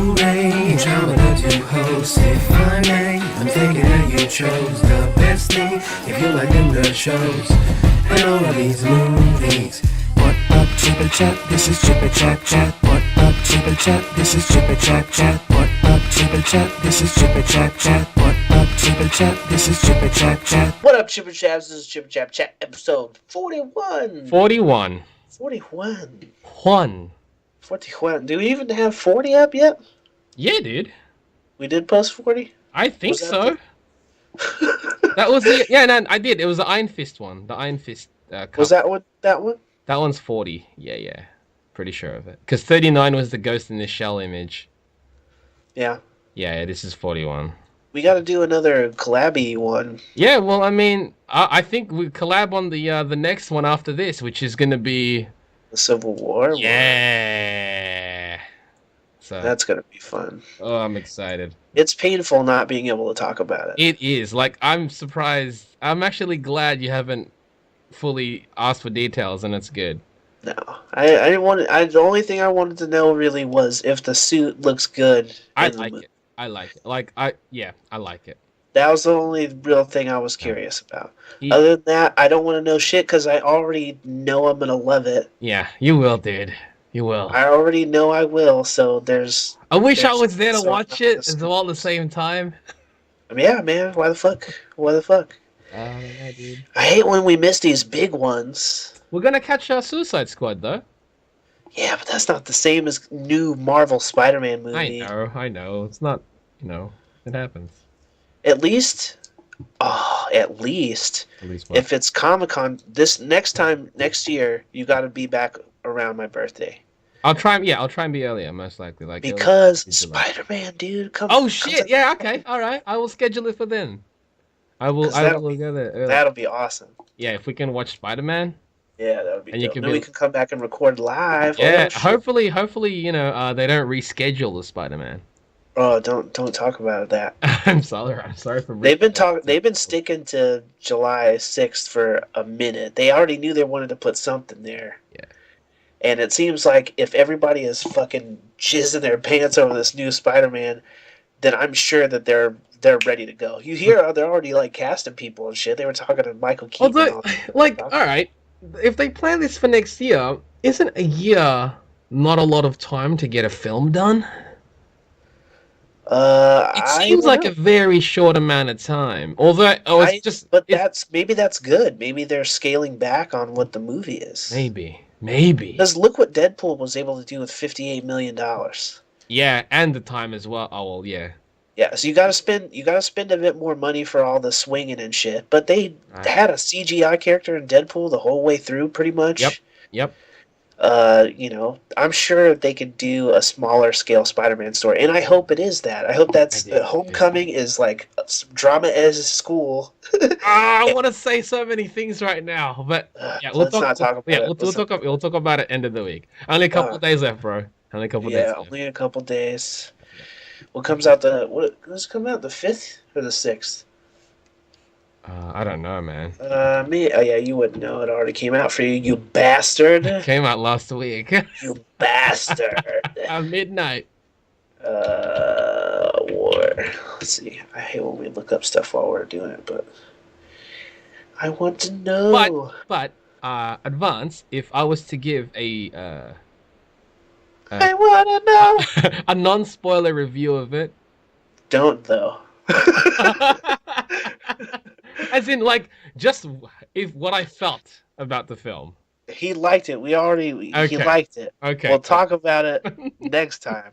new range, I'm gonna do host. If I may, I'm thinking that you chose the best thing. If you like them good shows and all of these movies. What up, Chipper Chap? This is Chipper Chap Chat. What up, Chipper Chap? This is Chipper Chap Chat. What up, Chipper Chap? This is Chipper Chap Chat. What up, Chipper Chap? This is Chipper Chap Chat. What up, Chipper Chaps? This is Chipper Chap Chat, episode 41. 41. 41. 41. Do we even have 40 up yet? Yeah, dude. We did post 40? I think so. That was the... Yeah, no, I did. It was the Iron Fist one. The Iron Fist cup. Was that that one? That one's 40. Yeah. Pretty sure of it. Because 39 was the Ghost in the Shell image. Yeah. Yeah, this is 41. We got to do another collab-y one. Yeah, well, I mean, I think we collab on the next one after this, which is going to be... The Civil War one. Yeah. So That's going to be fun. Oh, I'm excited. It's painful not being able to talk about it. It is. Like, I'm surprised. I'm actually glad you haven't fully asked for details, and it's good. No. I didn't want to, the only thing I wanted to know really was if the suit looks good. I like it. I like it. I like it. That was the only real thing I was curious about. Other than that, I don't want to know shit because I already know I'm going to love it. Yeah, you will, dude. You will. I already know I will, so there's... I wish I was there to watch it as well at the same time. Yeah, man. Why the fuck? Yeah, dude. I hate when we miss these big ones. We're going to catch our Suicide Squad, though. Yeah, but that's not the same as new Marvel Spider-Man movie. I know. It's not, it happens. At least if it's Comic-Con, this next year, you got to be back around my birthday. I'll try and be earlier, most likely. Because Spider-Man, dude, Oh shit! Yeah, okay, all right. I will schedule it for then. I will go there early. That'll be awesome. Yeah, if we can watch Spider-Man. Yeah, that would be dope. Then we can come back and record live. Yeah, hopefully, they don't reschedule the Spider-Man. Oh, don't talk about that. I'm sorry for. They've been sticking to July 6th for a minute. They already knew they wanted to put something there. Yeah. And it seems like if everybody is fucking jizzing their pants over this new Spider-Man, then I'm sure that they're ready to go. You hear they're already casting people and shit. They were talking to Michael Keaton. All right, if they plan this for next year, isn't a year not a lot of time to get a film done? It seems like a very short amount of time. Maybe that's good. Maybe they're scaling back on what the movie is. Maybe. Because look what Deadpool was able to do with $58 million. Yeah, and the time as well. Oh well, yeah. Yeah, so you gotta spend a bit more money for all the swinging and shit. But they had a CGI character in Deadpool the whole way through, pretty much. Yep. I'm sure they could do a smaller scale Spider-Man story, and I hope it is that. I hope Homecoming is like drama as school. I want to say so many things right now, but we'll talk about it end of the week. Only a couple of days left, bro. Only a couple days. Yeah, only a couple days. What comes out the 5th or the 6th? I don't know, man. You wouldn't know. It already came out for you, you bastard. It came out last week. You bastard. At midnight. War. Let's see. I hate when we look up stuff while we're doing it, but I want to know. But Advance, if I was to give I want to know. a non-spoiler review of it. Don't, though. As in, just what I felt about the film. He liked it. He liked it. Okay. We'll talk about it next time.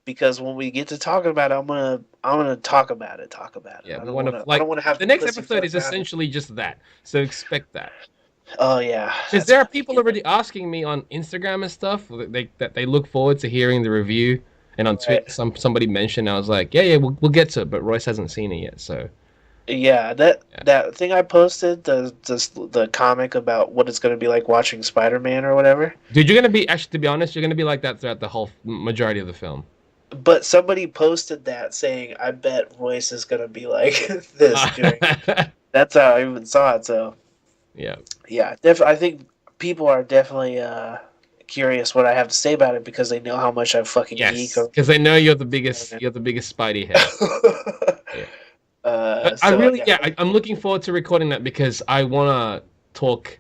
Because when we get to talking about it, I'm gonna talk about it. Yeah, I don't want to have the next episode is essentially just that. So expect that. Oh yeah. Because there are people already asking me on Instagram and stuff that they look forward to hearing the review. And on Twitter, somebody mentioned, I was like, yeah, we'll get to it, but Royce hasn't seen it yet, so. Yeah, that thing I posted, the comic about what it's going to be like watching Spider-Man or whatever. Dude, you're going to be, actually, to be honest, you're going to be like that throughout the whole majority of the film. But somebody posted that saying, I bet Royce is going to be like this during it. That's how I even saw it, so. Yeah. Yeah, I think people are definitely curious what I have to say about it because they know how much I fucking geek. Yes, because they know you're the biggest Spidey head. Yeah. But I So, really, I'm looking forward to recording that because I want to talk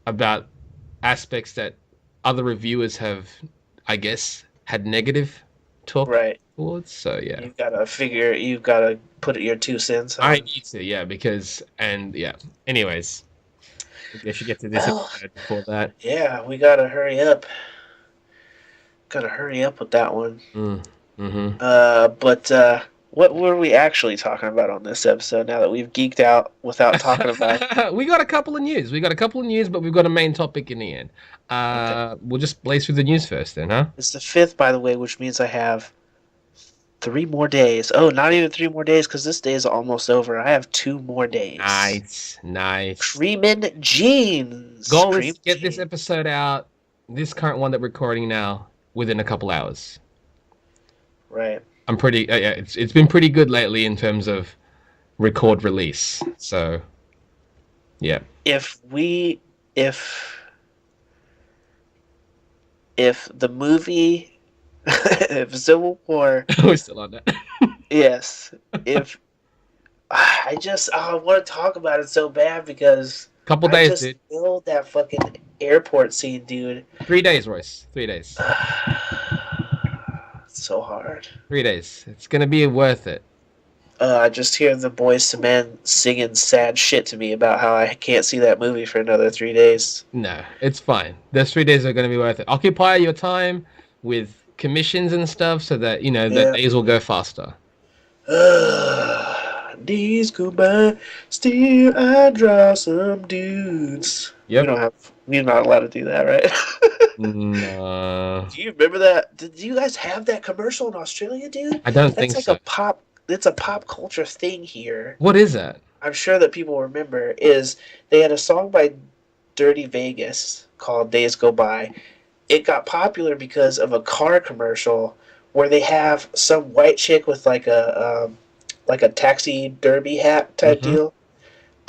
about aspects that other reviewers have, I guess, had negative talk towards. So yeah, you've got to put your 2 cents on. I need to, anyways, I should get to this episode before that. Yeah, we gotta hurry up. Gotta hurry up with that one. But what were we actually talking about on this episode now that we've geeked out without talking about? We got a couple of news, but we've got a main topic in the end. Okay. We'll just blaze through the news first then, huh? It's the 5th, by the way, which means I have 3 more days. Oh, not even 3 more days, because this day is almost over. I have 2 more days. Nice. Creamin' jeans. Goal is to get this episode out, this current one that we're recording now, within a couple hours. Right. I'm pretty. It's been pretty good lately in terms of record release. So, yeah. If the movie, if Civil War, we're still on that. Yes. If I want to talk about it so bad because couple days, dude. I just feel that fucking airport scene, dude. 3 days, Royce. 3 days. So hard. 3 days. It's gonna be worth it. I just hear the boys to men singing sad shit to me about how I can't see that movie for another 3 days. No, it's fine. Those 3 days are gonna be worth it. Occupy your time with commissions and stuff so that the days will go faster. Days go by, still I draw some dudes. Yep. We're not allowed to do that, right? No. Do you remember that? Did you guys have that commercial in Australia, dude? I don't think so. It's a pop culture thing here. What is that? I'm sure that people remember. They had a song by Dirty Vegas called Days Go By. It got popular because of a car commercial where they have some white chick with like a taxi derby hat type deal.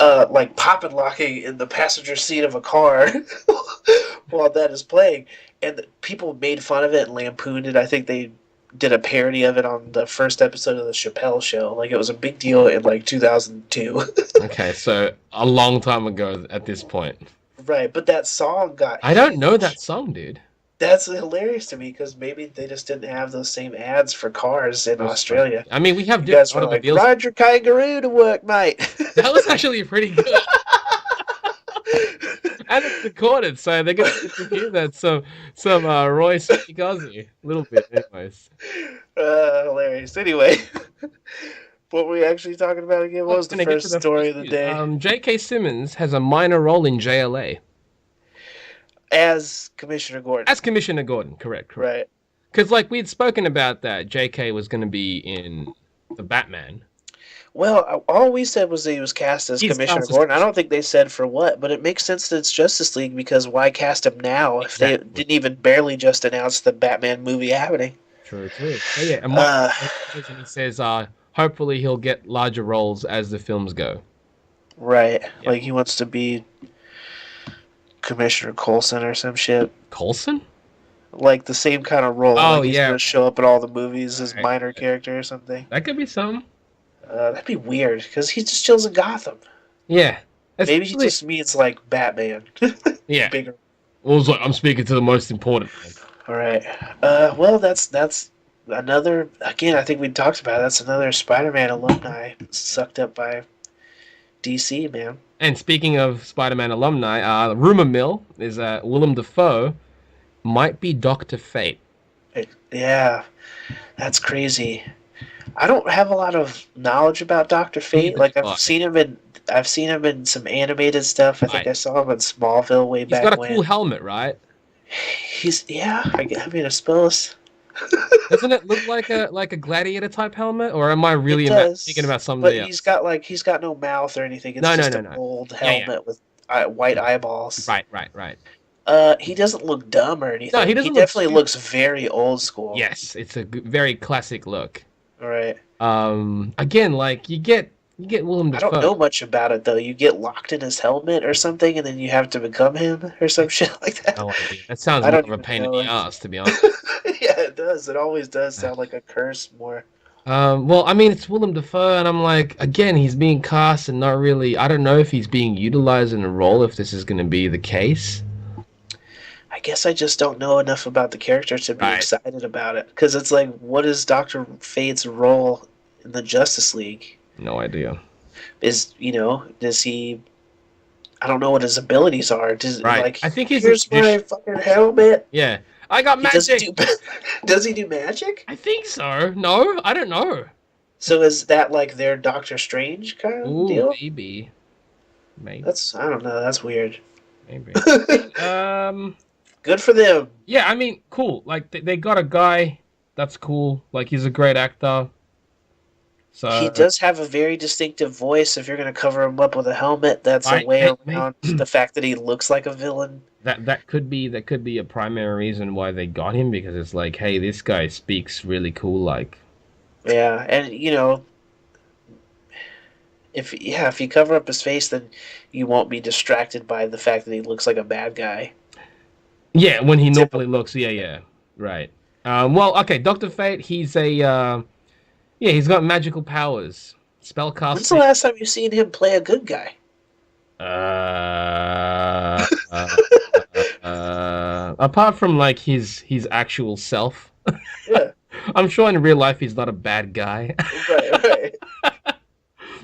Like pop and locking in the passenger seat of a car while that is playing. And people made fun of it and lampooned it. I think they did a parody of it on the first episode of the Chappelle Show. Like, it was a big deal in, 2002. Okay, so a long time ago at this point. Right, but that song got I don't know that song, dude. That's hilarious to me, because maybe they just didn't have those same ads for cars in Australia. I mean, we have you guys were like, ride your kangaroo to work, mate. That was actually pretty good. And it's recorded, so they're going to hear that. Some Royce Picazzi. A little bit, anyways. Hilarious. Anyway, what were we actually talking about again? What was the first story of the day? J.K. Simmons has a minor role in JLA. As Commissioner Gordon. Correct. Right. Because, we'd spoken about that. J.K. was going to be in the Batman. Well, all we said was that he was cast as Commissioner Gordon. I don't think they said for what, but it makes sense that it's Justice League, because why cast him now if they didn't even barely just announce the Batman movie happening? True. Oh, yeah, and he says hopefully he'll get larger roles as the films go. Right. Yeah. Like, he wants to be Commissioner Coulson or some shit. Coulson? Like, the same kind of role. Oh, he's gonna show up in all the movies as minor character or something. That could be something. That'd be weird, because he just chills in Gotham. Yeah. Maybe he just means, Batman. Yeah. Bigger. Well, it's I'm speaking to the most important thing. All right. Well, that's another, again, I think we talked about it, that's another Spider-Man alumni sucked up by DC, man. And speaking of Spider-Man alumni, the rumor mill is that Willem Dafoe might be Dr.Fate. Yeah, that's crazy. I don't have a lot of knowledge about Dr. Fate. I've seen him in some animated stuff. I think I saw him in Smallville way back when. He's got a cool helmet, right? I suppose. Doesn't it look like a gladiator type helmet, or am I really thinking about something else? But he's got no mouth or anything. It's just an old helmet with white eyeballs. Right. He doesn't look dumb or anything. No, he definitely looks very old school. Yes, it's a very classic look. Right. Again, you get You get Willem I don't Dafoe. know much about it though. You get locked in his helmet or something, and then you have to become him or some shit like that. No idea. That sounds I more don't of a even pain in know. the ass, to be honest. Yeah, it does. It always does sound like a curse more. Well, I mean, it's Willem Dafoe, and I'm like, again, he's being cast and not really. I don't know if he's being utilized in a role, if this is going to be the case. I guess I just don't know enough about the character to be excited about it. Because it's like, what is Dr. Fate's role in the Justice League? No idea. Does he... I don't know what his abilities are. I think he's here's my fucking helmet. Yeah. I got magic. Does he do magic? I think so. No, I don't know. So is that like their Doctor Strange kind of deal? Maybe. I don't know. That's weird. Maybe. Good for them. Yeah, I mean, cool. Like they got a guy that's cool. Like he's a great actor. So he does have a very distinctive voice. If you're going to cover him up with a helmet, that's a way around the fact that he looks like a villain. That could be a primary reason why they got him, because it's like, hey, this guy speaks really cool, like. Yeah, and if you cover up his face, then you won't be distracted by the fact that he looks like a bad guy. Yeah, when he normally looks, yeah, right. Well, okay, Dr. Fate, he's he's got magical powers, spellcasting. When's the last time you've seen him play a good guy? Apart from like his actual self. Yeah. I'm sure in real life he's not a bad guy. Right.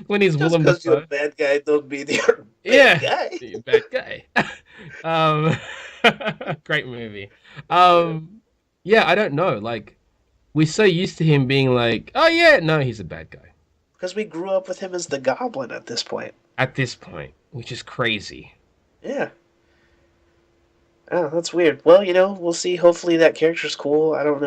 When he's Just Willem because Dafoe. you're a bad guy, don't mean you're a bad guy. Bad guy. Great movie. Yeah, I don't know. Like, we're so used to him being like, oh yeah, no, he's a bad guy. Because we grew up with him as the Goblin at this point. Which is crazy. Yeah. Oh, that's weird. Well, we'll see. Hopefully that character's cool. I don't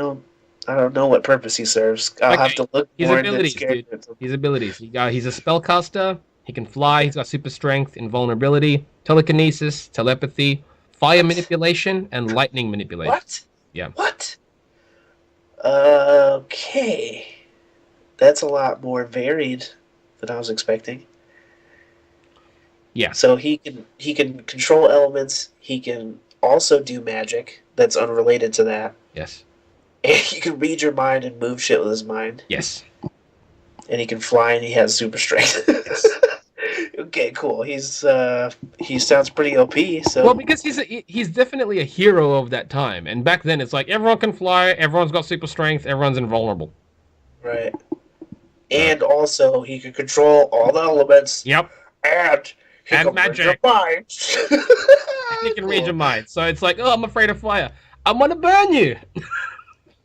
know what purpose he serves. I'll have to look more into his character. His abilities. He's a spellcaster. He can fly. He's got super strength, invulnerability, telekinesis, telepathy, fire manipulation, and lightning manipulation. What? Yeah. What? Okay. That's a lot more varied than I was expecting. Yeah. So he can control elements. He can also do magic that's unrelated to that. Yes. And he can read your mind and move shit with his mind. Yes. And he can fly and he has super strength. Yes. Okay, cool. He sounds pretty OP. So well, because he's definitely a hero of that time, and back then it's like everyone can fly, everyone's got super strength, everyone's invulnerable. Right. And also he can control all the elements. Yep. And he can magic. read your mind. He can read your mind. So it's like, oh, I'm afraid of fire. I'm gonna burn you.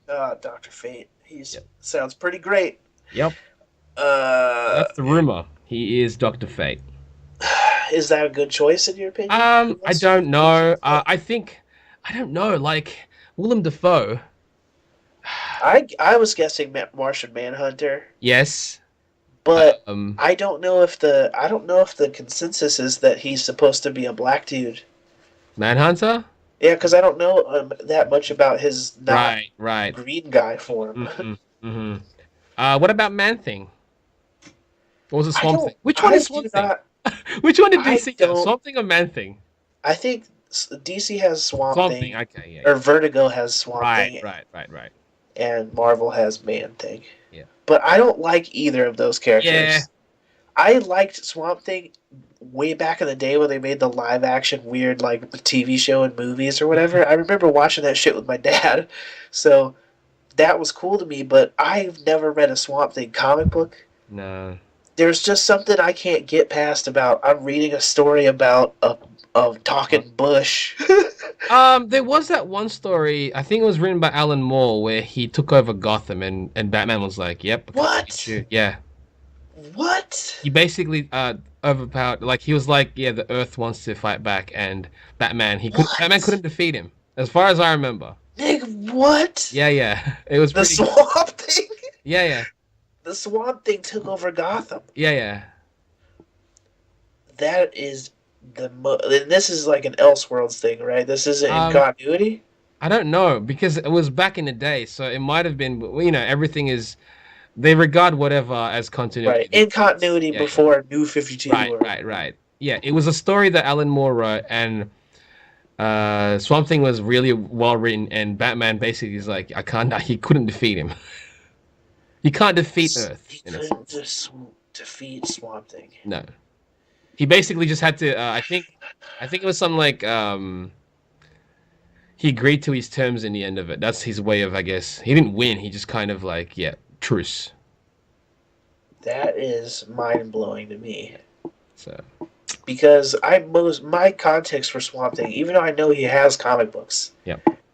Dr. Fate. Sounds pretty great. Yep. That's the rumor. He is Dr. Fate. Is that a good choice in your opinion? I don't know. I don't know. Like Willem Dafoe. I was guessing Martian Manhunter. Yes. But I don't know if the consensus is that he's supposed to be a black dude. Manhunter? Yeah, because I don't know that much about his right green guy form. What about Man-Thing? Or was it Swamp Thing? Which one is Swamp Thing? Which one did DC have? Swamp Thing or Man-Thing? I think DC has Swamp Thing. Okay, yeah. Or Vertigo has Swamp Thing. Right. And Marvel has Man-Thing. Yeah. But I don't like either of those characters. Yeah. I liked Swamp Thing way back in the day when they made the live action weird like TV show and movies or whatever. I remember watching that shit with my dad. So that was cool to me, but I've never read a Swamp Thing comic book. No. There's just something I can't get past about I'm reading a story about a talking bush. There was that one story, I think it was written by Alan Moore, where he took over Gotham and Batman was like, yep. What? Yeah. What? He basically overpowered, like he was like, yeah, the Earth wants to fight back, and Batman couldn't defeat him, as far as I remember. Nigga, what? Yeah. It was the Swamp Thing? Yeah. The Swamp Thing took over Gotham. Yeah. That is and this is like an Elseworlds thing, right? This isn't in continuity? I don't know, because it was back in the day, so it might have been, everything is they regard whatever as continuity. Right, in continuity before New 52. Right. Yeah, it was a story that Alan Moore wrote, and Swamp Thing was really well written, and Batman basically is like, he couldn't defeat him. He can't defeat Earth. He couldn't just defeat Swamp Thing. No. He basically just had to, I think it was something like, he agreed to his terms in the end of it. That's his way of, I guess, he didn't win, he just kind of like, truce. That is mind-blowing to me. So... Because my context for Swamp Thing, even though I know he has comic books,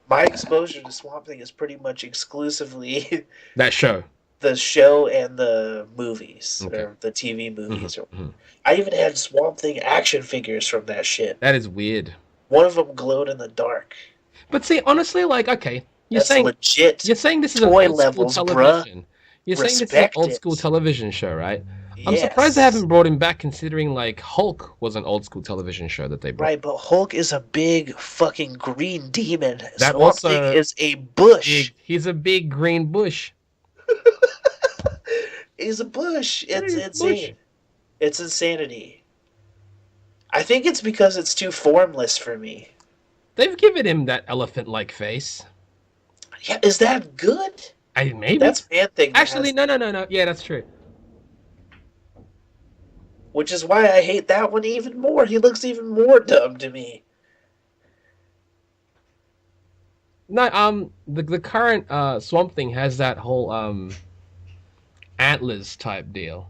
my exposure to Swamp Thing is pretty much exclusively that show. The show and the movies, or the TV movies. Mm-hmm. I even had Swamp Thing action figures from that shit. That is weird. One of them glowed in the dark. But see, honestly, like, okay, That's legit. You're saying this is toy an old levels, school television. Bruh. You're saying this is an old school television show, right? Yes. I'm surprised they haven't brought him back, considering like Hulk was an old school television show that they brought. Right, but Hulk is a big fucking green demon. That Swamp also Thing is a bush. He's a big green bush. He's a bush. It's insane. It's insanity. I think it's because it's too formless for me. They've given him that elephant-like face. Yeah, is that good? Maybe. That's Man-Thing. Actually, no. Yeah, that's true. Which is why I hate that one even more. He looks even more dumb to me. No, the current Swamp Thing has that whole antlers type deal.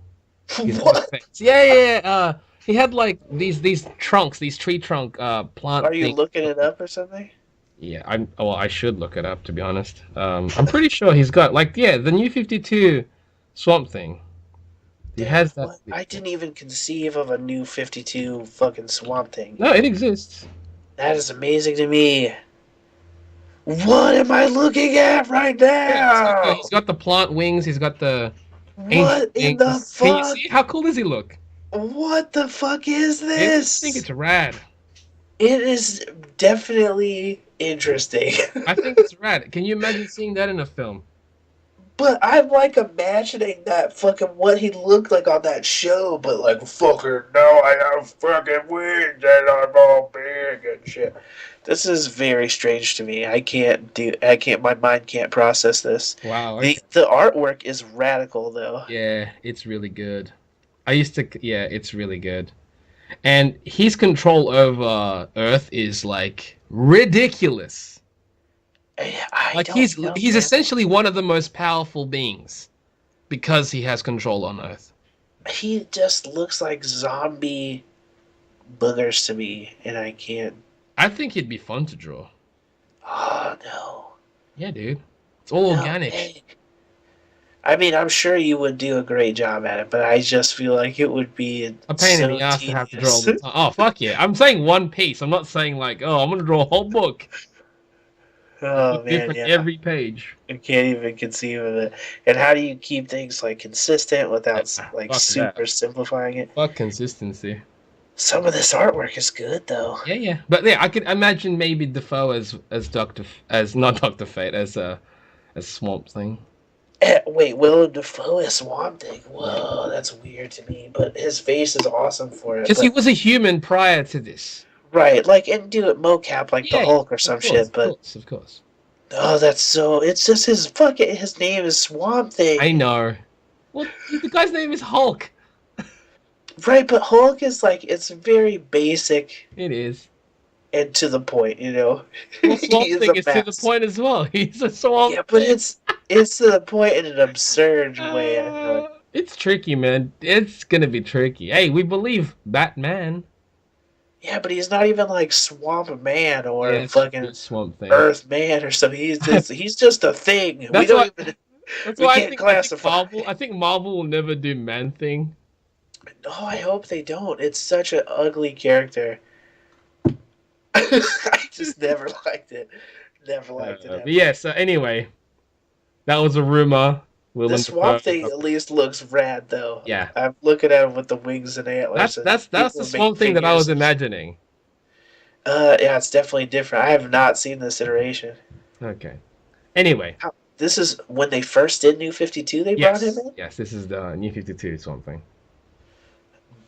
What? Yeah. He had like these trunks, these tree trunk plant. Are you looking it up or something? Yeah, I should look it up, to be honest. I'm pretty sure he's got the New 52 Swamp Thing. He has that. What? I didn't even conceive of a New 52 fucking Swamp Thing. No, it exists. That is amazing to me. What am I looking at right now? Yeah, he's got the plant wings. He's got the. What in the fuck? Can you see how cool does he look? What the fuck is this? I think it's rad. It is definitely interesting. I think it's rad. Can you imagine seeing that in a film? But I'm like imagining that fucking what he looked like on that show, but like fucking now I have fucking wings and I'm all big and shit. This is very strange to me. My mind can't process this. Wow. Okay. The artwork is radical though. Yeah, it's really good. It's really good. And his control over Earth is like ridiculous. He's essentially one of the most powerful beings because he has control on Earth. He just looks like zombie boogers to me, and I can't. I think he'd be fun to draw. Oh no. Yeah, dude. It's all organic. Hey. I mean, I'm sure you would do a great job at it, but I just feel like it would be a pain in the ass to have to draw all the time. Oh, fuck yeah. I'm saying one piece. I'm not saying like, I'm going to draw a whole book. Oh, man, different every page. I can't even conceive of it. And how do you keep things like consistent without super simplifying it? Fuck consistency. Some of this artwork is good though. Yeah. But yeah, I could imagine maybe Dafoe as not Dr.Fate, as Swamp Thing. Wait, Willem Dafoe is Swamp Thing. Whoa, that's weird to me. But his face is awesome for it. Because he was a human prior to this. Right, and do it mocap like the Hulk or some shit. But of course. Oh, that's so. It's just his name is Swamp Thing. I know. Well, the guy's name is Hulk. Right, but Hulk is it's very basic. It is. And to the point, Well, Swamp Thing is to the point as well. He's a swamp. Yeah, but it's to the point in an absurd way. It's tricky, man. It's gonna be tricky. Hey, we believe Batman. Yeah, but he's not even like Swamp Man or fucking Swamp Thing. Earth Man or something. He's just a thing. That's why I can't classify. I think Marvel will never do Man Thing. No, I hope they don't. It's such an ugly character. I just never liked it. Never liked it. But yeah, so anyway, that was a rumor. The Swamp Thing at least looks rad, though. Yeah. I'm looking at him with the wings and antlers. That's the Swamp Thing that I was imagining. Yeah, it's definitely different. I have not seen this iteration. Okay. Anyway. This is when they first did New 52. They brought him in. Yes, this is the New 52 something.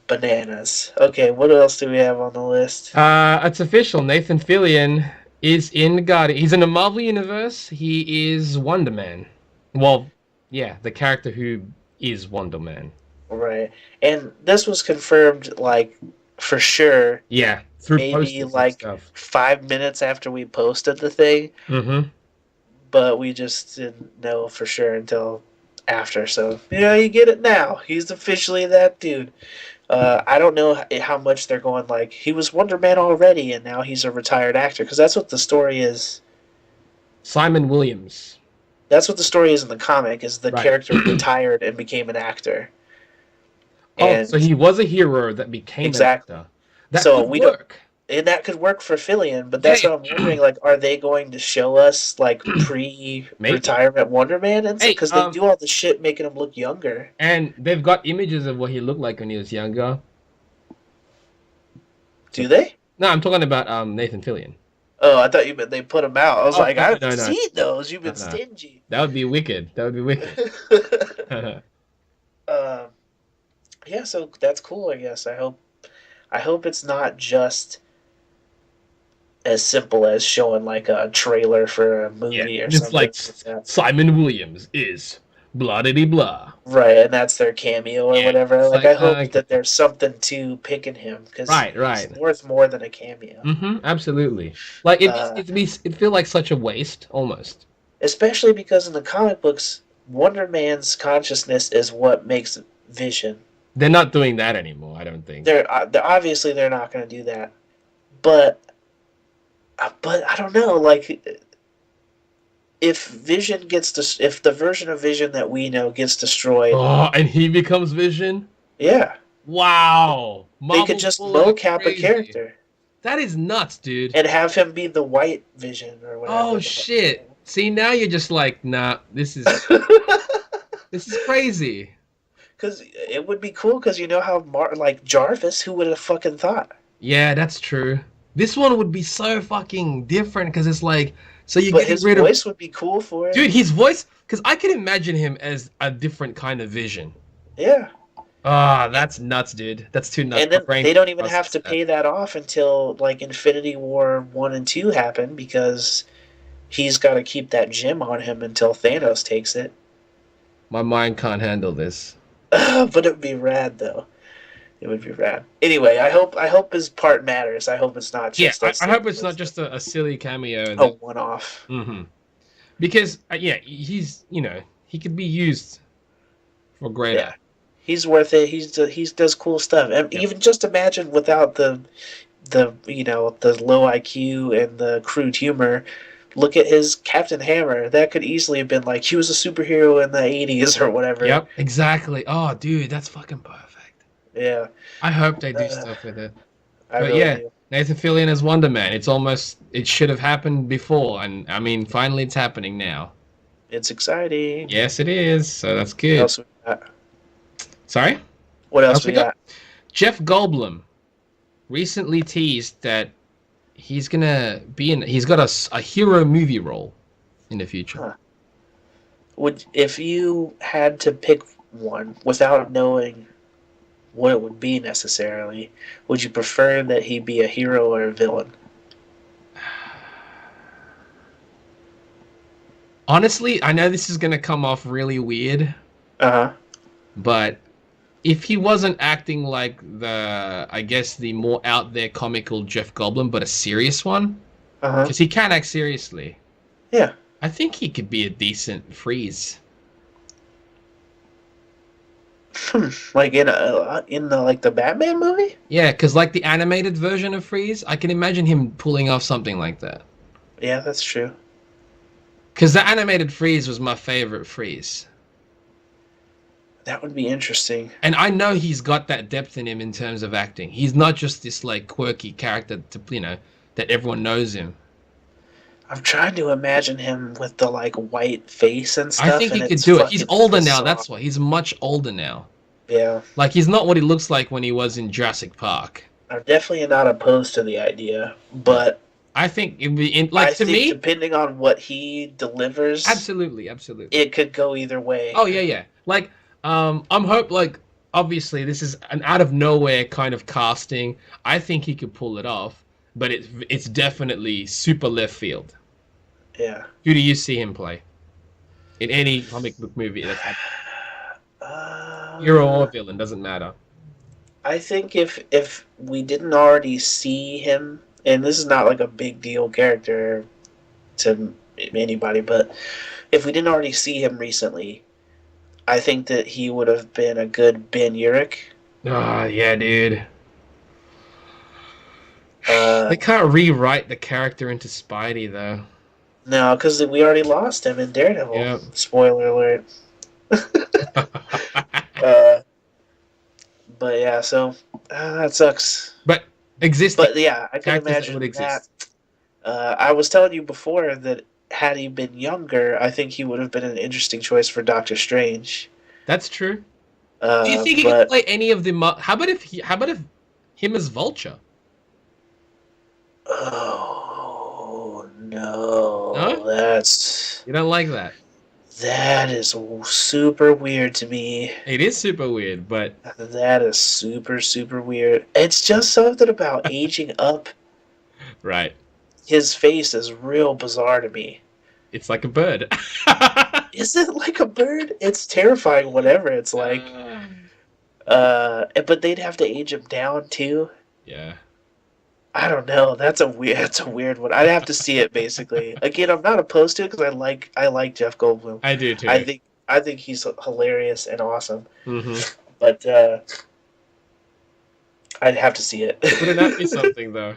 Bananas. Okay, what else do we have on the list? It's official. Nathan Fillion is in Guardian. He's in the Marvel universe. He is Wonder Man. Well, yeah, the character who is Wonder Man. Right, and this was confirmed like for sure. Yeah, through maybe like 5 minutes after we posted the thing. Mm-hmm. But we just didn't know for sure until after. So yeah, you get it now. He's officially that dude. I don't know how much they're going like, he was Wonder Man already and now he's a retired actor, because that's what the story is. Simon Williams. That's what the story is in the comic, is the character retired and became an actor. And so he was a hero that became an actor. That could work. And that could work for Fillion, but that's what I'm wondering, like, are they going to show us, like, pre-retirement Wonder Man? Because they do all the shit making him look younger. And they've got images of what he looked like when he was younger. Do they? No, I'm talking about Nathan Fillion. Oh, I thought you meant they put him out. I was like, I haven't seen those. You've been stingy. That would be wicked. Yeah, so that's cool, I guess. I hope it's not just as simple as showing like a trailer for a movie or something. Like Simon Williams is blah-de-de-blah. Right, and that's their cameo or whatever. Like I hope that there's something to picking him, because he's worth more than a cameo. Mm-hmm, absolutely. Like it feel like such a waste almost. Especially because in the comic books, Wonder Man's consciousness is what makes Vision. They're not doing that anymore, I don't think. They're obviously they're not going to do that, but I don't know. Like, if the version of Vision that we know gets destroyed, and he becomes Vision, yeah, wow, they could just mocap a character. That is nuts, dude. And have him be the white Vision or whatever. Oh shit! See, now you're just like, nah, this is this is crazy. Because it would be cool, because you know how like Jarvis, who would have fucking thought? Yeah, that's true. This one would be so fucking different, because it's like, so you get his voice would be cool for it. Dude, his voice, because I can imagine him as a different kind of Vision. Yeah. That's nuts, dude. That's too nuts. And then they don't even have to pay that off until like Infinity War 1 and 2 happen, because he's got to keep that gem on him until Thanos takes it. My mind can't handle this. But it would be rad, though. It would be rad. Anyway, I hope his part matters. I hope it's not just. Yeah, I hope it's not just a silly cameo. A one-off. Mm-hmm. Because he's he could be used for greater. Yeah, he's worth it. He does cool stuff. And even just imagine without the low IQ and the crude humor. Look at his Captain Hammer. That could easily have been like, he was a superhero in the 80s or whatever. Yep, exactly. Oh, dude, that's fucking perfect. Yeah. I hope they do stuff with it. I really do. Nathan Fillion as Wonder Man. It should have happened before. And, I mean, finally it's happening now. It's exciting. Yes, it is. So that's good. What else we got? Sorry? What else we got? Jeff Golblum recently teased that he's gonna he's got a hero movie role in the future. Huh. If you had to pick one without knowing what it would be necessarily, would you prefer that he be a hero or a villain? Honestly, I know this is gonna come off really weird. But if he wasn't acting like the more out there comical Jeff Golblum, but a serious one, because he can act seriously. Yeah, I think he could be a decent Freeze. Like in the Batman movie. Yeah, because like the animated version of Freeze, I can imagine him pulling off something like that. Yeah, that's true. Because the animated Freeze was my favorite Freeze. That would be interesting. And I know he's got that depth in him in terms of acting. He's not just this like quirky character that everyone knows him. I'm trying to imagine him with the like white face and stuff. I think he could do it. He's older now. That's why he's much older now. Yeah. Like he's not what he looks like when he was in Jurassic Park. I'm definitely not opposed to the idea, but I think it'd be depending on what he delivers, absolutely, it could go either way. Oh yeah. Like, obviously this is an out of nowhere kind of casting. I think he could pull it off, but it's definitely super left field. Yeah. Who do you see him play in any comic book movie that's happened? Hero or villain, doesn't matter. I think if we didn't already see him, and this is not like a big deal character to anybody, but if we didn't already see him recently, I think that he would have been a good Ben Urich. Ah, yeah, dude. They can't rewrite the character into Spidey, though. No, because we already lost him in Daredevil. Yep. Spoiler alert. But yeah, so that sucks. But yeah, I can imagine that. I was telling you before that had he been younger, I think he would have been an interesting choice for Doctor Strange. That's true. Do you think he could play any of the? How about if him as Vulture? Oh no, huh? You don't like that? That is super weird to me. It is super weird, but that is super weird. It's just something about aging up. Right. His face is real bizarre to me. It's like a bird. Is it like a bird? It's terrifying. Whatever it's like. But they'd have to age him down too. Yeah. I don't know. That's a weird one. I'd have to see it basically. Again, I'm not opposed to it because I like Jeff Goldblum. I do too. I think he's hilarious and awesome. Mm-hmm. But I'd have to see it. Wouldn't that be something though?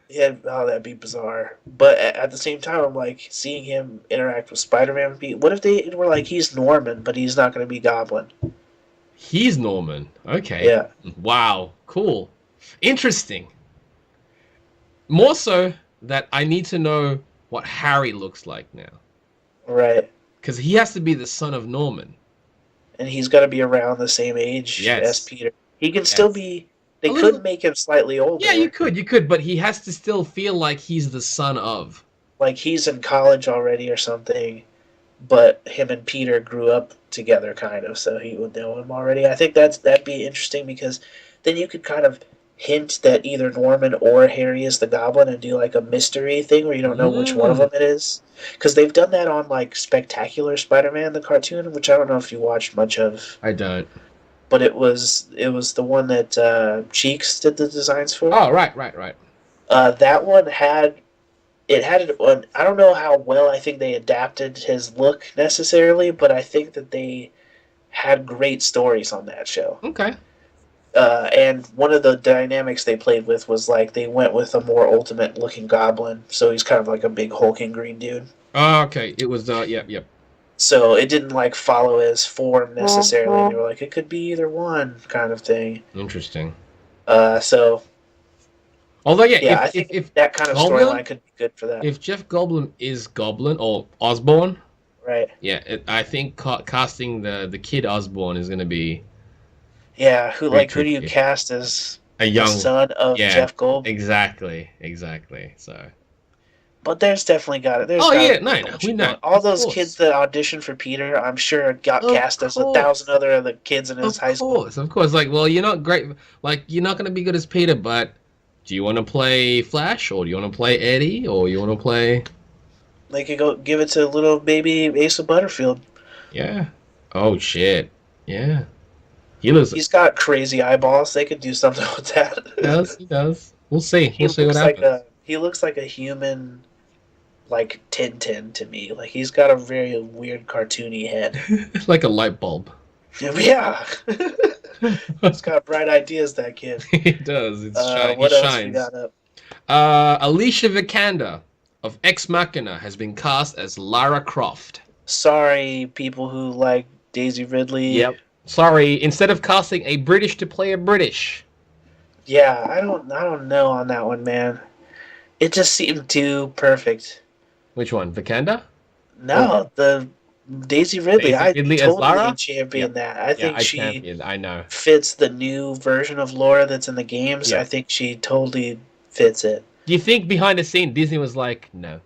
Yeah, that'd be bizarre. But at the same time, I'm like seeing him interact with Spider-Man. What if they were like he's Norman, but he's not going to be Goblin? He's Norman. Okay. Yeah. Wow. Cool. Interesting. More so that I need to know what Harry looks like now. Right. Because he has to be the son of Norman. And he's got to be around the same age as Peter. He can still be... They could make him slightly older. Yeah, you could, but he has to still feel like he's the son of. Like he's in college already or something, but him and Peter grew up together kind of, so he would know him already. I think that'd be interesting because then you could kind of hint that either Norman or Harry is the Goblin and do like a mystery thing where you don't know which one of them it is. Because they've done that on like Spectacular Spider-Man, the cartoon, which I don't know if you watched much of. I don't. But it was the one that Cheeks did the designs for. Oh, right. That one had I don't know how well I think they adapted his look necessarily, but I think that they had great stories on that show. Okay. And one of the dynamics they played with was like they went with a more ultimate looking Goblin, so he's kind of like a big hulking green dude. Oh, okay. It was yep. So it didn't like follow his form necessarily. They were like it could be either one kind of thing. Interesting. So. Although I think if that kind of storyline could be good for that. If Jeff Goldblum is Goblin or Osborn, right? Yeah, I think casting the kid Osborn is going to be. Yeah, who do you cast as a young son of Jeff Goldblum? Exactly. So. But there's definitely got it. We know. All those kids that auditioned for Peter, I'm sure got cast as 1,000 other kids in his high school. Of course. Like, well, you're not great. Like, you're not going to be good as Peter, but do you want to play Flash, or do you want to play Eddie, or you want to play? They could go give it to little baby Asa Butterfield. Yeah. Oh shit. Yeah. He's got crazy eyeballs. They could do something with that. He does. We'll see. We'll see what happens. He looks like a human, like Tintin to me. Like he's got a very weird cartoony head. Like a light bulb. Yeah. He's got bright ideas, that kid. He does. What else we got up? Alicia Vikander of Ex Machina has been cast as Lara Croft. Sorry, people who like Daisy Ridley. Yep. Sorry, instead of casting a British to play a British. Yeah, I don't know on that one, man. It just seemed too perfect. Which one, Vikander? No, the Daisy Ridley. I totally champion that. I think she fits the new version of Lara that's in the games. Yeah. I think she totally fits it. Do you think behind the scene Disney was like, no?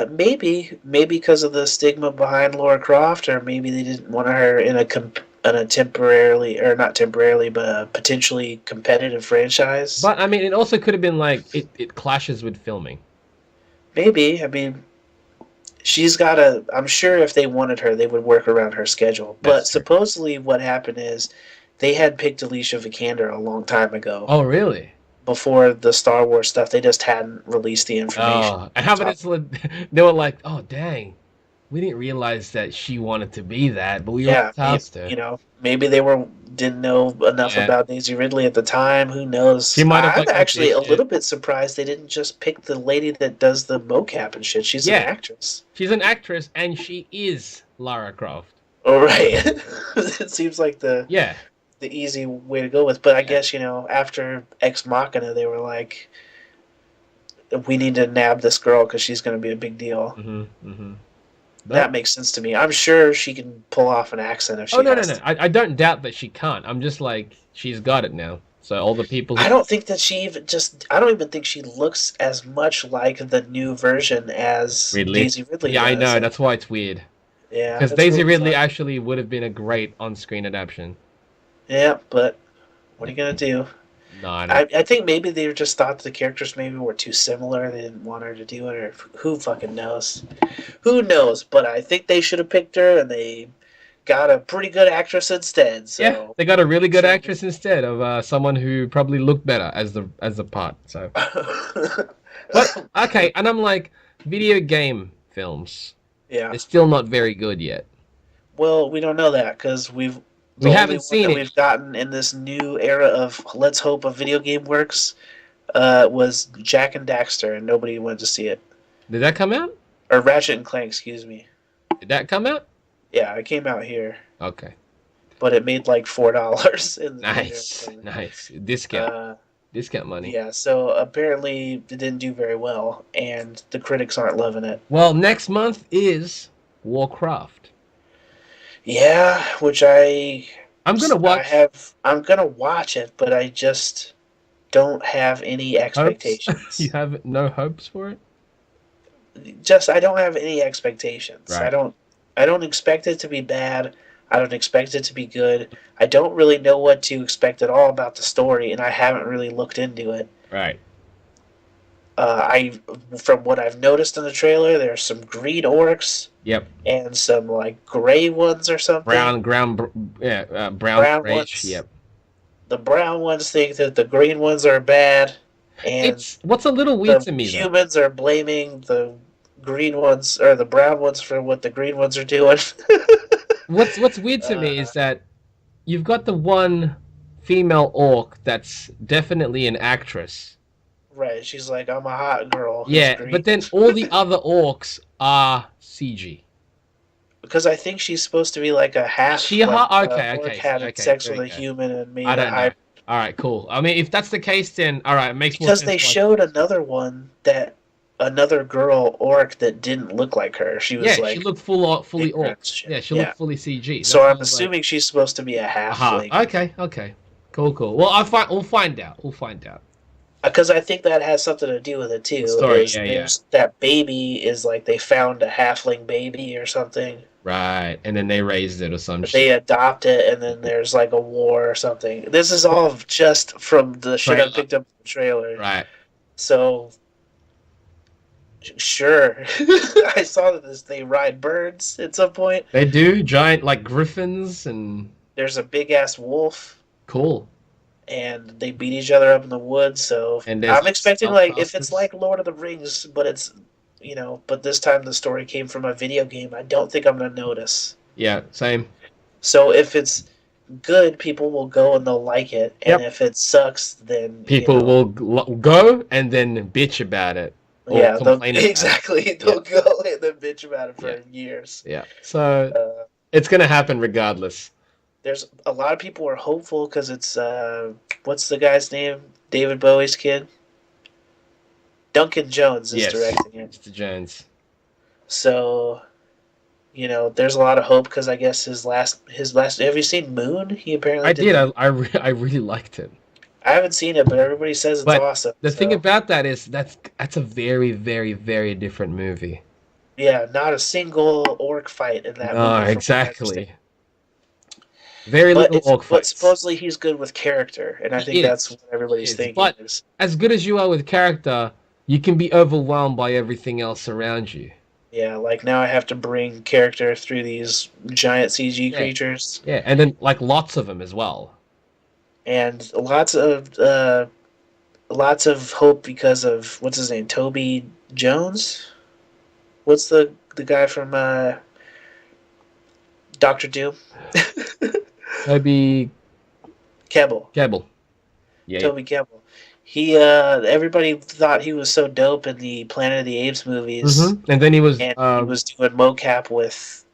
Maybe because of the stigma behind Lara Croft, or maybe they didn't want her in a temporarily, or not temporarily, but a potentially competitive franchise. But I mean, it also could have been like it clashes with filming. Maybe. I mean, she's got a. I'm sure if they wanted her, they would work around her schedule. But supposedly, what happened is they had picked Alicia Vikander a long time ago. Oh, really? Before the Star Wars stuff, they just hadn't released the information. Oh, and how about they were like, oh, dang, we didn't realize that she wanted to be that, but we cast her. You know, maybe they didn't know enough about Daisy Ridley at the time. Who knows? She might have. I'm actually a little bit surprised they didn't just pick the lady that does the mocap and shit. She's an actress. She's an actress, and she is Lara Croft. Oh, right. It seems like the easy way to go with. But I guess, after Ex Machina, they were like, we need to nab this girl because she's going to be a big deal. That makes sense to me. I'm sure she can pull off an accent if she has to. I don't doubt that she can't. I'm just like, she's got it now. So all the people... I don't think that I don't even think she looks as much like the new version as Daisy Ridley Yeah, does. I know. That's why it's weird. Yeah. Because Daisy Ridley actually would have been a great on-screen adaptation. Yeah, but what are you going to do? No, I think maybe they just thought the characters maybe were too similar. They didn't want her to do it, or who fucking knows? Who knows? But I think they should have picked her, and they got a pretty good actress instead. So. Yeah, they got a really good actress instead of someone who probably looked better as the part. So, but okay, and I'm like, video game films. Yeah, they're still not very good yet. Well, we don't know that because we haven't seen it. We've gotten in this new era of let's hope a video game works. Was Jack and Daxter, and nobody went to see it. Did that come out? Or Ratchet and Clank, excuse me. Did that come out? Yeah, it came out here. Okay. But it made like $4 in the Nice discount money. Yeah, so apparently it didn't do very well, and the critics aren't loving it. Well, next month is Warcraft. Yeah, which I'm gonna watch. I'm gonna watch it, but I just don't have any expectations. You have no hopes for it? I don't have any expectations. Right. I don't expect it to be bad. I don't expect it to be good. I don't really know what to expect at all about the story, and I haven't really looked into it. Right. From what I've noticed in the trailer, there's some green orcs. Yep. And some like gray ones or something. Brown ones. Yep. The brown ones think that the green ones are bad, and what's a little weird to me. Humans are blaming the green ones or the brown ones for what the green ones are doing. What's weird to me is that you've got the one female orc that's definitely an actress. Right, she's like, I'm a hot girl. Yeah, but then all the other orcs are CG. Because I think she's supposed to be like a half. Okay. Had sex with a human and made I don't know. All right, cool. I mean, if that's the case, then all right, it makes more sense. Because they showed another girl orc that didn't look like her. She was like, she looked fully orc. Yeah, she looked fully CG. So I'm assuming she's supposed to be a halfling. Okay. Cool. Well, we'll find out. Because I think that has something to do with it too. That baby is like they found a halfling baby or something. Right, and then they raised it or some shit. They adopt it, and then there's like a war or something. This is all just from the shit I picked up in the trailer. Right. So, sure. I saw that they ride birds at some point. They do, giant like griffins, and... There's a big-ass wolf. Cool. And they beat each other up in the woods, so... I'm expecting, like, if it's like Lord of the Rings, but it's... but this time the story came from a video game, I don't think I'm going to notice. Yeah, same. So if it's good, people will go and they'll like it. And if it sucks, then... People will go and then bitch about it. Yeah, they'll go and then bitch about it for years. Yeah, so it's going to happen regardless. There's a lot of people are hopeful because it's... what's the guy's name? David Bowie's kid? Duncan Jones is directing it. Mr. Jones. So, there's a lot of hope because I guess his last. Have you seen Moon? He apparently did. I really liked it. I haven't seen it, but everybody says it's But awesome. the thing about that is that's a very, very, very different movie. Yeah, not a single orc fight in that No, movie. exactly. Very little orc But fights. supposedly he's good with character, and I think that's what everybody's thinking But is. as good as you are with character, you can be overwhelmed by everything else around you. Yeah, like now I have to bring character through these giant CG creatures. Yeah, and then like lots of them as well. And lots of hope because of what's his name, Toby Jones. What's the guy from Doctor Doom? Toby Kebbell. Yeah. Toby Kebbell. He everybody thought he was so dope in the Planet of the Apes movies. Mm-hmm. And then he was doing mocap with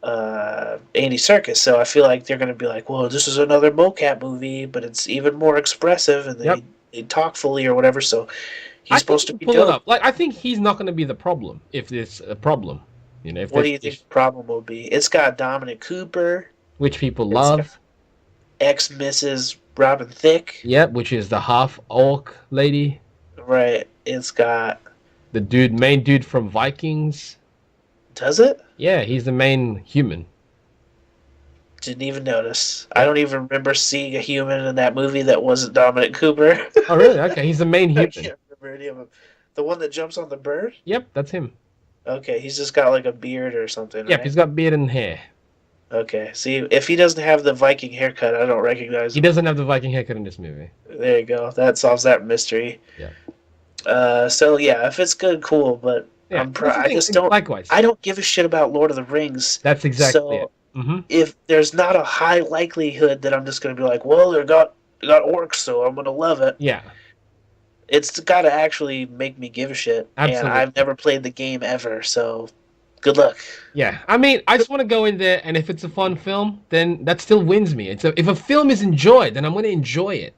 Andy Serkis, so I feel like they're going to be like, "Whoa, this is another mocap movie, but it's even more expressive, and they talk fully or whatever." So he's supposed to be pull dope. it up. Like I think he's not going to be the problem if it's a problem. You know, what do you think the problem will be? It's got Dominic Cooper, which people love. Ex-Mrs. Robin Thicke. Yep, which is the half orc lady. Right. It's got the main dude from Vikings. Does it? Yeah, he's the main human. Didn't even notice. I don't even remember seeing a human in that movie that wasn't Dominic Cooper. Oh, really? Okay, he's the main human. I can't remember any of them. The one that jumps on the bird? Yep, that's him. Okay, he's just got like a beard or something. Yep, right? He's got beard and hair. Okay, see, if he doesn't have the Viking haircut, I don't recognize him. He doesn't have the Viking haircut in this movie. There you go. That solves that mystery. Yeah. So yeah, if it's good, cool. But yeah, I just don't. Likewise. I don't give a shit about Lord of the Rings. That's exactly it. Mm-hmm. If there's not a high likelihood that I'm just going to be like, well, they got orcs, so I'm going to love it. Yeah. It's got to actually make me give a shit. Absolutely. And I've never played the game ever, so good luck. Yeah. I mean, I just want to go in there, and if it's a fun film, then that still wins me. If a film is enjoyed, then I'm going to enjoy it.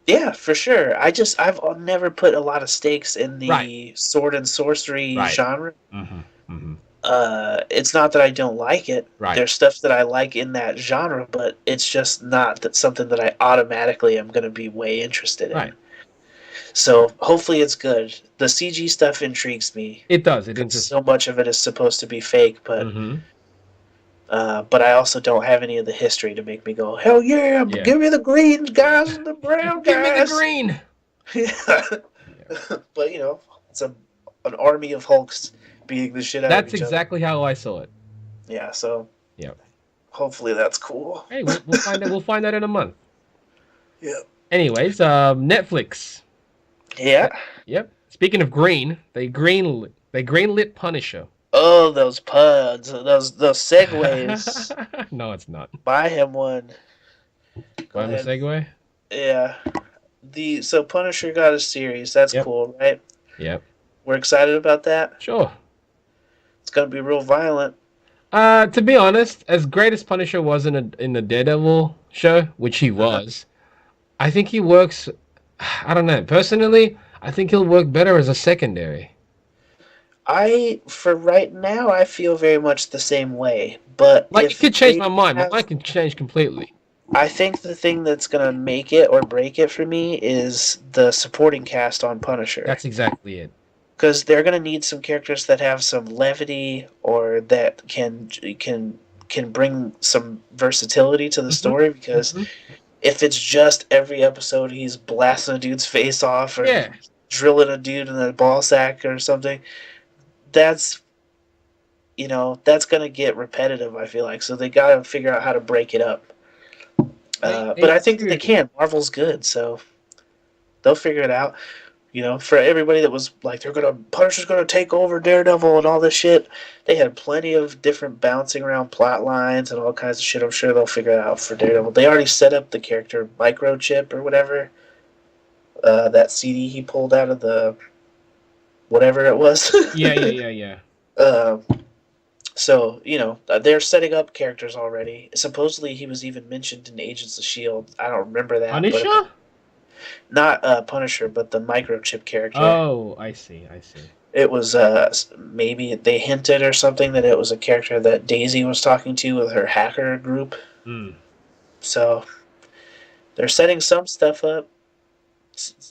Yeah, for sure. I've never put a lot of stakes in the sword and sorcery genre. Mm-hmm. Mm-hmm. It's not that I don't like it. Right. There's stuff that I like in that genre, but it's just not something that I automatically am going to be way interested in. Right. So hopefully it's good. The CG stuff intrigues me. It does. It interests. So much of it is supposed to be fake, but but I also don't have any of the history to make me go, hell yeah. Give me the green guys and the brown guys. Give me the green. Yeah. But you know, it's an army of Hulks beating the shit out of each other. That's exactly how I saw it. Yeah, so yep. Hopefully that's cool. Hey, we'll find out. We'll find out in a month. Yeah. Anyways, Netflix. Yeah. Yep. Speaking of green, they greenlit Punisher. Oh, those puns, those segues. No, it's not. Buy him one. Buy him a segue. Yeah. So Punisher got a series. That's cool, right? Yep. We're excited about that. Sure. It's gonna be real violent. To be honest, as great as Punisher was in the Daredevil show, which he was, I think he works. I don't know. Personally, I think he'll work better as a secondary. For right now, I feel very much the same way. But like, you could change my mind. My mind can change completely. I think the thing that's gonna make it or break it for me is the supporting cast on Punisher. That's exactly it. Because they're gonna need some characters that have some levity or that can bring some versatility to the story. Because if it's just every episode he's blasting a dude's face off or drilling a dude in the ball sack or something, that's gonna get repetitive, I feel like. So they gotta figure out how to break it up. But I think that they can. Marvel's good, so they'll figure it out. You know, for everybody that was like, Punisher's gonna take over Daredevil and all this shit, they had plenty of different bouncing around plot lines and all kinds of shit. I'm sure they'll figure it out for Daredevil. They already set up the character Microchip or whatever. That CD he pulled out of the whatever it was. Yeah. So, you know, they're setting up characters already. Supposedly he was even mentioned in Agents of S.H.I.E.L.D. I don't remember that. Punisher? Not Punisher, but the Microchip character. Oh, I see. It was, maybe they hinted or something that it was a character that Daisy was talking to with her hacker group. So, They're setting some stuff up.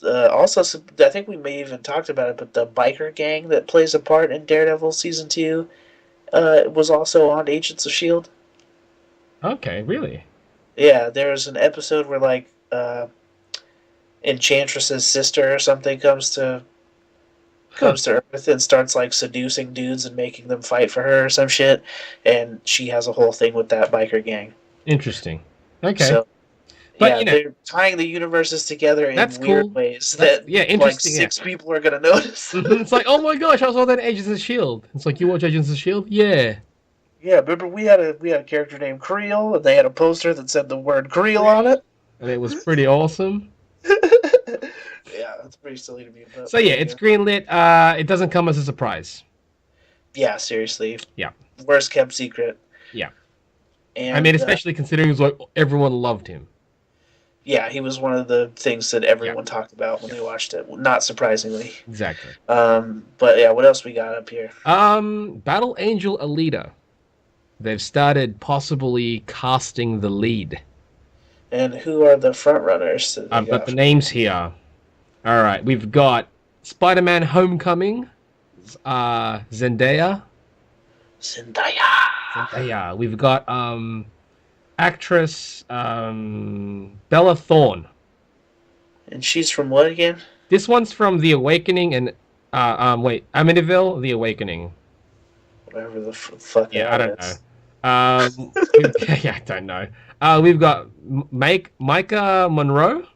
Also, I think we may even talked about it, but the biker gang that plays a part in Daredevil season 2 was also on Agents of Shield. Okay, really? Yeah, there's an episode where like Enchantress's sister or something comes to Earth and starts like seducing dudes and making them fight for her or some shit, and she has a whole thing with that biker gang. Interesting. Okay. So, but yeah, they're tying the universes together in weird ways that like 6 people are gonna notice. It's like, oh my gosh, I saw that in Agents of Shield. It's like, you watch Agents of Shield? Yeah. Yeah, remember we had a character named Creel, and they had a poster that said the word Creel on it, and it was pretty awesome. Yeah, that's pretty silly to me. But so yeah, it's greenlit. It doesn't come as a surprise. Yeah, seriously. Yeah. Worst kept secret. Yeah. And, I mean, especially considering it was like everyone loved him. Yeah, he was one of the things that everyone talked about when they watched it. Not surprisingly. Exactly. But yeah, what else we got up here? Battle Angel Alita. They've started possibly casting the lead. And who are the front runners? I've got the names here. All right, we've got Spider-Man: Homecoming, Zendaya. We've got actress Bella Thorne. And she's from what again? This one's from The Awakening and Amityville: The Awakening. Whatever the fuck. Yeah, I don't know. I don't know. We've got Micah Monroe.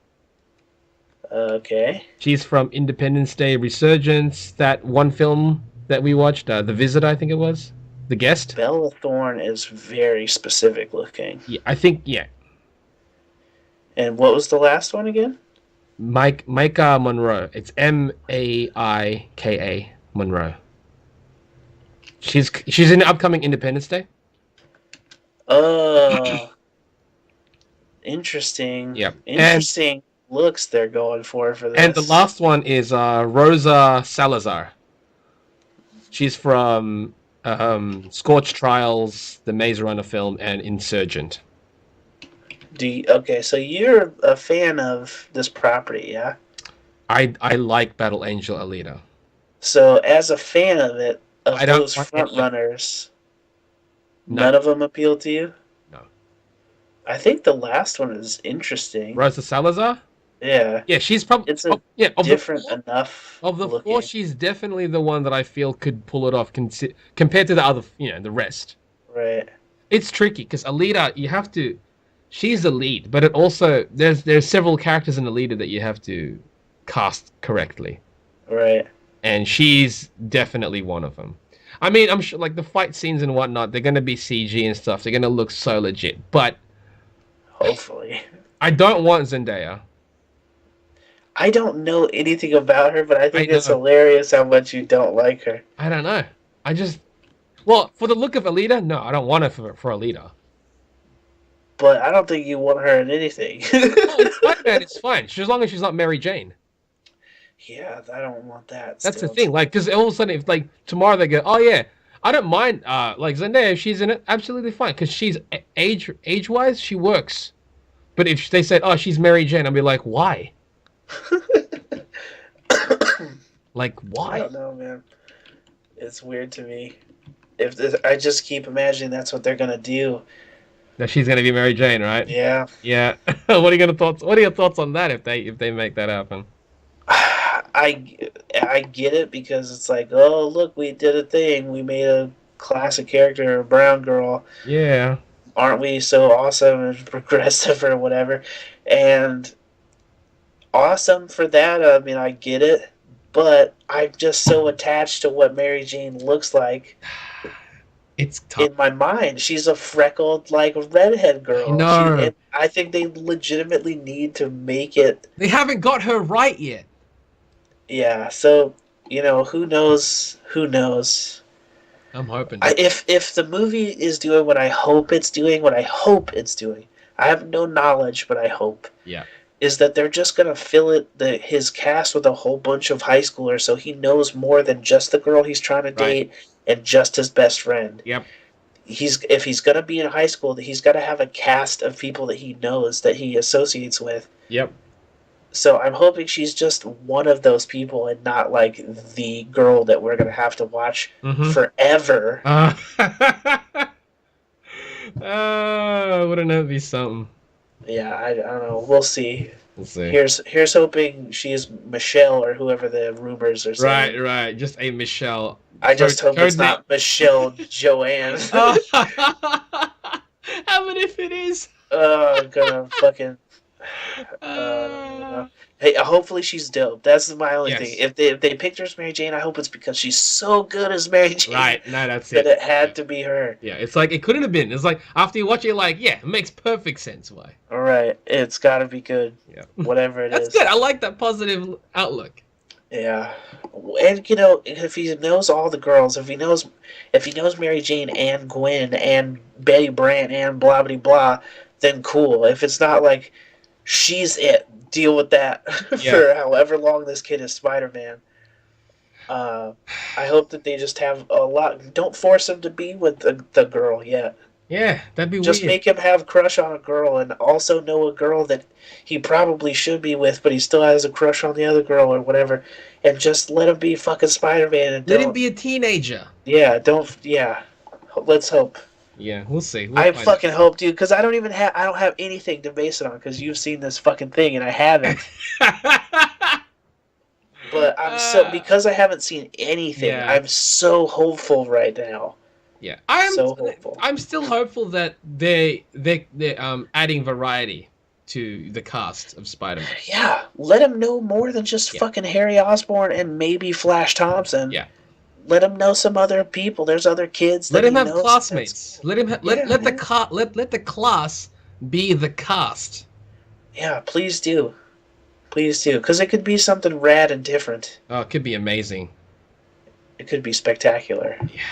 Okay. She's from Independence Day Resurgence. That one film that we watched, The Visitor, I think it was. The Guest. Bella Thorne is very specific looking. Yeah, I think, yeah. And what was the last one again? Micah Monroe. It's Maika Monroe. She's in the upcoming Independence Day. Oh. Interesting. Yep. Interesting looks they're going for this. And the last one is Rosa Salazar. She's from Scorch Trials, the Maze Runner film, and Insurgent. Okay, so you're a fan of this property, yeah? I like Battle Angel Alita. So as a fan of it, those front runners, none of them appeal to you? No. I think the last one is interesting. Rosa Salazar? Yeah. Yeah, she's probably different enough. Of the four, she's definitely the one that I feel could pull it off compared to the other, the rest. Right. It's tricky because Alita, she's the lead, but it also there's several characters in Alita that you have to cast correctly. Right. And she's definitely one of them. I mean, I'm sure like the fight scenes and whatnot, they're gonna be CG and stuff. They're gonna look so legit, but hopefully, I don't want Zendaya. I don't know anything about her, but I think it's hilarious how much you don't like her. I don't know. For the look of Alita, no, I don't want her for Alita. But I don't think you want her in anything. It's fine, man. It's fine. As long as she's not Mary Jane. Yeah, I don't want that. That's the thing. Like, because all of a sudden, if like tomorrow they go, oh yeah, I don't mind. Like Zendaya, if she's in it, absolutely fine. Because she's age-wise, she works. But if they said, oh, she's Mary Jane, I'd be like, why? Like, why? I don't know, man. It's weird to me. I just keep imagining that's what they're gonna do. That she's gonna be Mary Jane, right? Yeah. Yeah. What are your thoughts on that if they make that happen? I get it because it's like, oh look, we did a thing. We made a classic character, a brown girl. Yeah. Aren't we so awesome and progressive or whatever? And awesome for that. I mean, I get it, but I'm just so attached to what Mary Jane looks like. It's tough. In my mind, she's a freckled, like, redhead girl. No. I think they legitimately need to make it. They haven't got her right yet. Yeah, so, who knows? Who knows? I'm hoping. If the movie is doing what I hope it's doing, I have no knowledge, but I hope. Yeah. Is that they're just going to fill his cast with a whole bunch of high schoolers so he knows more than just the girl he's trying to date and just his best friend. Yep. if he's gonna be in high school, that he's got to have a cast of people that he knows, that he associates with. Yep. So I'm hoping she's just one of those people and not like the girl that we're gonna have to watch forever. Wouldn't that be something? Yeah, I don't know. We'll see. We'll see. Here's hoping she's Michelle or whoever the rumors are saying. Right. Just a Michelle. I just hope it's not Michelle Joanne. How about if it is? I'm gonna fucking. Hey, hopefully she's dope. That's my only thing. If they picked her as Mary Jane, I hope it's because she's so good as Mary Jane. Right, no, that's it. That it had to be her. Yeah, it's like it couldn't have been. It's like after you watch it, you're like, yeah, it makes perfect sense. Why? All right, it's got to be good. Yeah, whatever it is. That's good. I like that positive outlook. Yeah, and if he knows all the girls, if he knows Mary Jane and Gwen and Betty Brant and blah blah blah, then cool. If it's not like she's it, deal with that for however long this kid is Spider-Man. I hope that they just have a lot. Don't force him to be with the girl yet. Yeah, that'd be just weird. Make him have crush on a girl and also know a girl that he probably should be with, but he still has a crush on the other girl or whatever, and just let him be fucking Spider-Man and let him be a teenager. Yeah, let's hope. Yeah, we'll see. I fucking hope, dude, because I don't have anything to base it on, because you've seen this fucking thing and I haven't. But because I haven't seen anything, I'm so hopeful right now. Yeah, so hopeful. I'm still hopeful that they're adding variety to the cast of Spider-Man. Yeah, let him know more than just fucking Harry Osborn and maybe Flash Thompson. Yeah. Let him know some other people. There's other kids. Let him have classmates. Let the class be the cast. Yeah, please do, because it could be something rad and different. Oh, it could be amazing. It could be spectacular. Yeah.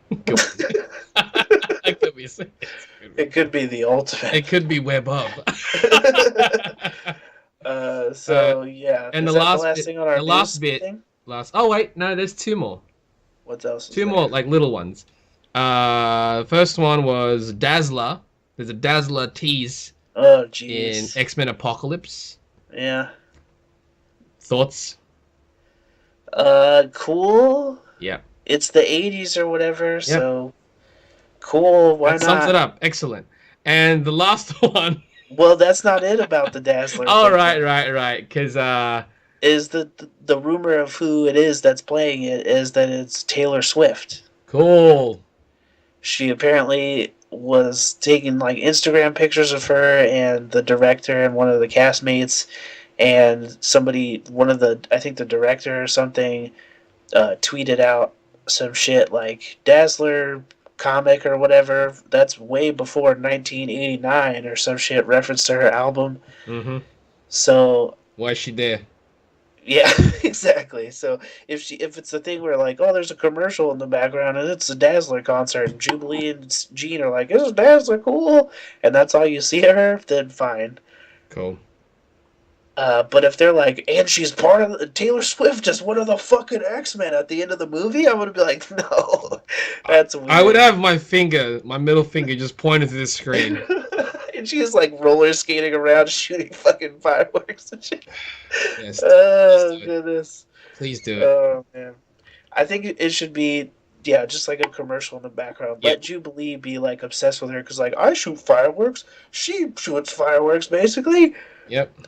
It could be. It could be the ultimate. It could be Web Hub. And the last thing on our thing? Oh wait, no, there's two more. What else? Two more, like little ones. First one was Dazzler. There's a Dazzler tease. Oh, jeez. In XMen Apocalypse. Yeah. Thoughts? Cool. Yeah. It's the 80s or whatever, so cool. Why not? That sums it up. Excellent. And the last one. Well, that's not it about the Dazzler. Oh, right. Because is the rumor of who it is that's playing it is that it's Taylor Swift. Cool. She apparently was taking like Instagram pictures of her and the director and one of the castmates, and I think the director or something tweeted out some shit like Dazzler comic or whatever that's way before 1989 or some shit, reference to her album. Mm-hmm. So why is she there? Yeah, exactly. So if it's a thing where like, oh, there's a commercial in the background and it's a Dazzler concert and Jubilee and Jean are like, is Dazzler cool? And that's all you see of her, then fine. Cool. But if they're like, and she's part of Taylor Swift is one of the fucking X-Men at the end of the movie, I'm gonna be like, no, that's weird. I would have my middle finger just pointed to the screen. And she's like roller skating around shooting fucking fireworks and shit. Yes, oh, goodness. Please do it. Oh, man. I think it should be, just like a commercial in the background. Let Jubilee be like obsessed with her because, like, I shoot fireworks. She shoots fireworks, basically. Yep.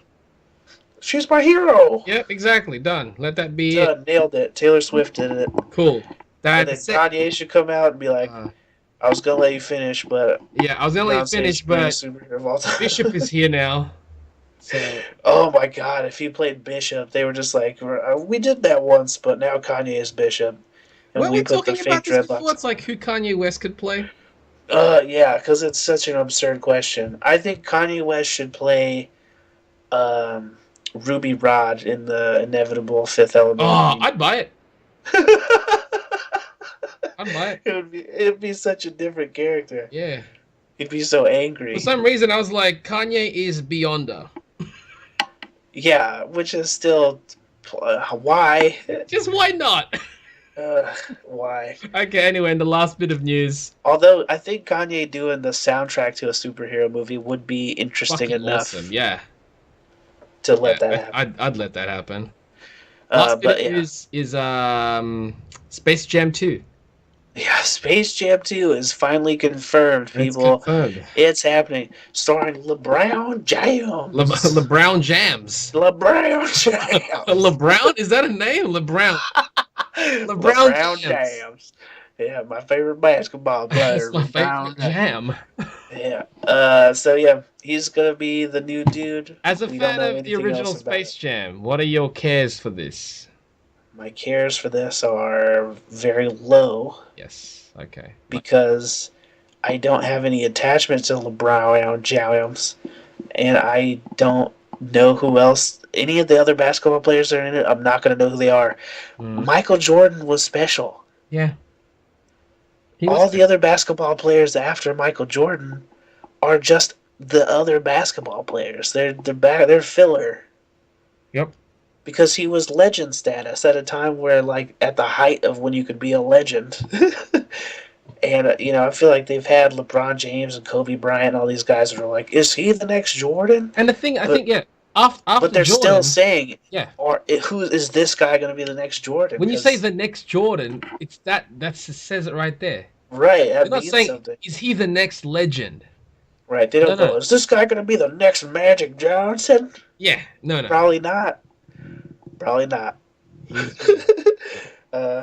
She's my hero. Yep, exactly. Done. Let that be Done. Nailed it. Taylor Swift did it. Cool. And then Kanye should come out and be like, I was gonna let you finish, but I was gonna let you finish, but Bishop is here now. So. Oh my God! If he played Bishop, they were just like, we did that once, but now Kanye is Bishop. And we talking about this before? It's like who Kanye West could play. Yeah, because it's such an absurd question. I think Kanye West should play, Ruby Rod in the inevitable Fifth Element. Oh, I'd buy it. I'd buy it. It'd be such a different character. Yeah. He'd be so angry. For some reason, I was like, Kanye is Beyonder. Yeah, which is still why? Just why not? Why? Okay, anyway, and the last bit of news. Although I think Kanye doing the soundtrack to a superhero movie would be interesting Fucking enough awesome, yeah. to let that happen. I'd let that happen. Last bit of news is Space Jam 2. Yeah, Space Jam 2 is finally confirmed, people. It's confirmed. It's happening. Starring LeBron James. LeBron Jams. LeBron James. LeBron? Is that a name? LeBron. LeBron James. Yeah, my favorite basketball player. That's my favorite jam. Yeah. So yeah, he's gonna be the new dude. As a fan of the original Space Jam, what are your cares for this? My cares for this are very low. Yes. Okay. Because I don't have any attachment to LeBron James, and I don't know who else. Any of the other basketball players that are in it, I'm not gonna know who they are. Michael Jordan was special. Yeah. All the other basketball players after Michael Jordan are just the other basketball players. They're filler. Yep. Because he was legend status at a time where, like, at the height of when you could be a legend. And, I feel like they've had LeBron James and Kobe Bryant and all these guys that are like, is he the next Jordan? And the thing, I think, after but they're Jordan, still saying, yeah, or who is this guy going to be the next Jordan? When you say the next Jordan, it's that says it right there. Right. They're not saying, something. Is he the next legend? Right. They don't go, is this guy going to be the next Magic Johnson? Yeah. No. Probably not.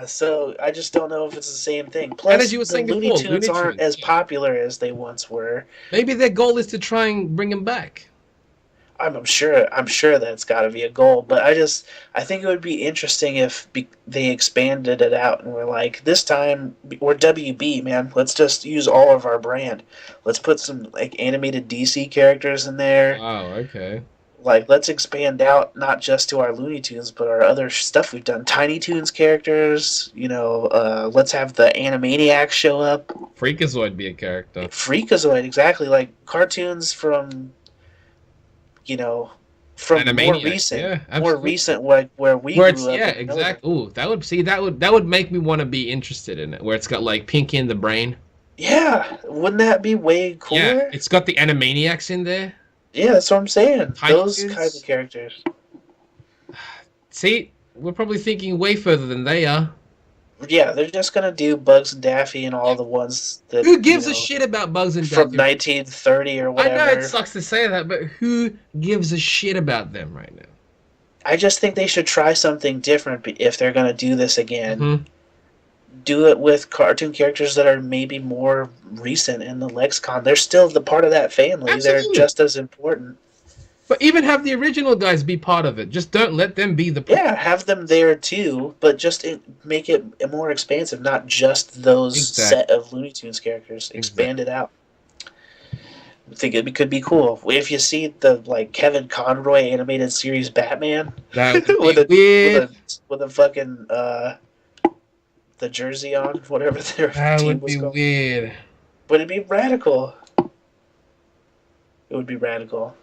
So I just don't know if it's the same thing. Plus, and as you were saying Looney before, Tunes aren't as popular as they once were. Maybe their goal is to try and bring him back. I'm sure that's got to be a goal, but I think it would be interesting if they expanded it out and were like, this time we're WB, man. Let's just use all of our brand. Let's put some like animated DC characters in there. Oh, okay. Like, let's expand out not just to our Looney Tunes, but our other stuff we've done. Tiny Toons characters, let's have the Animaniacs show up. Freakazoid be a character. Freakazoid, exactly. Like, cartoons from Animaniacs, more recent, where we grew up. Yeah, exactly. Ooh, that would make me want to be interested in it, where it's got, like, Pinky and the Brain. Yeah, wouldn't that be way cooler? Yeah, it's got the Animaniacs in there. Yeah, that's what I'm saying. Those kinds of characters. See, we're probably thinking way further than they are. Yeah, they're just gonna do Bugs and Daffy and all the ones that. Who gives a shit about Bugs and Daffy from 1930 or whatever? I know it sucks to say that, but who gives a shit about them right now? I just think they should try something different if they're gonna do this again. Mm-hmm. Do it with cartoon characters that are maybe more recent in the lexicon. They're still the part of that family. Absolutely. They're just as important. But even have the original guys be part of it. Just don't let them be the... Yeah, have them there too, but just make it more expansive, not just those set of Looney Tunes characters. Expand it out. I think it could be cool. If you see the Kevin Conroy animated series Batman, that would be weird. With a fucking... the jersey on, whatever their team was called. That would be weird. But it'd be radical. It would be radical.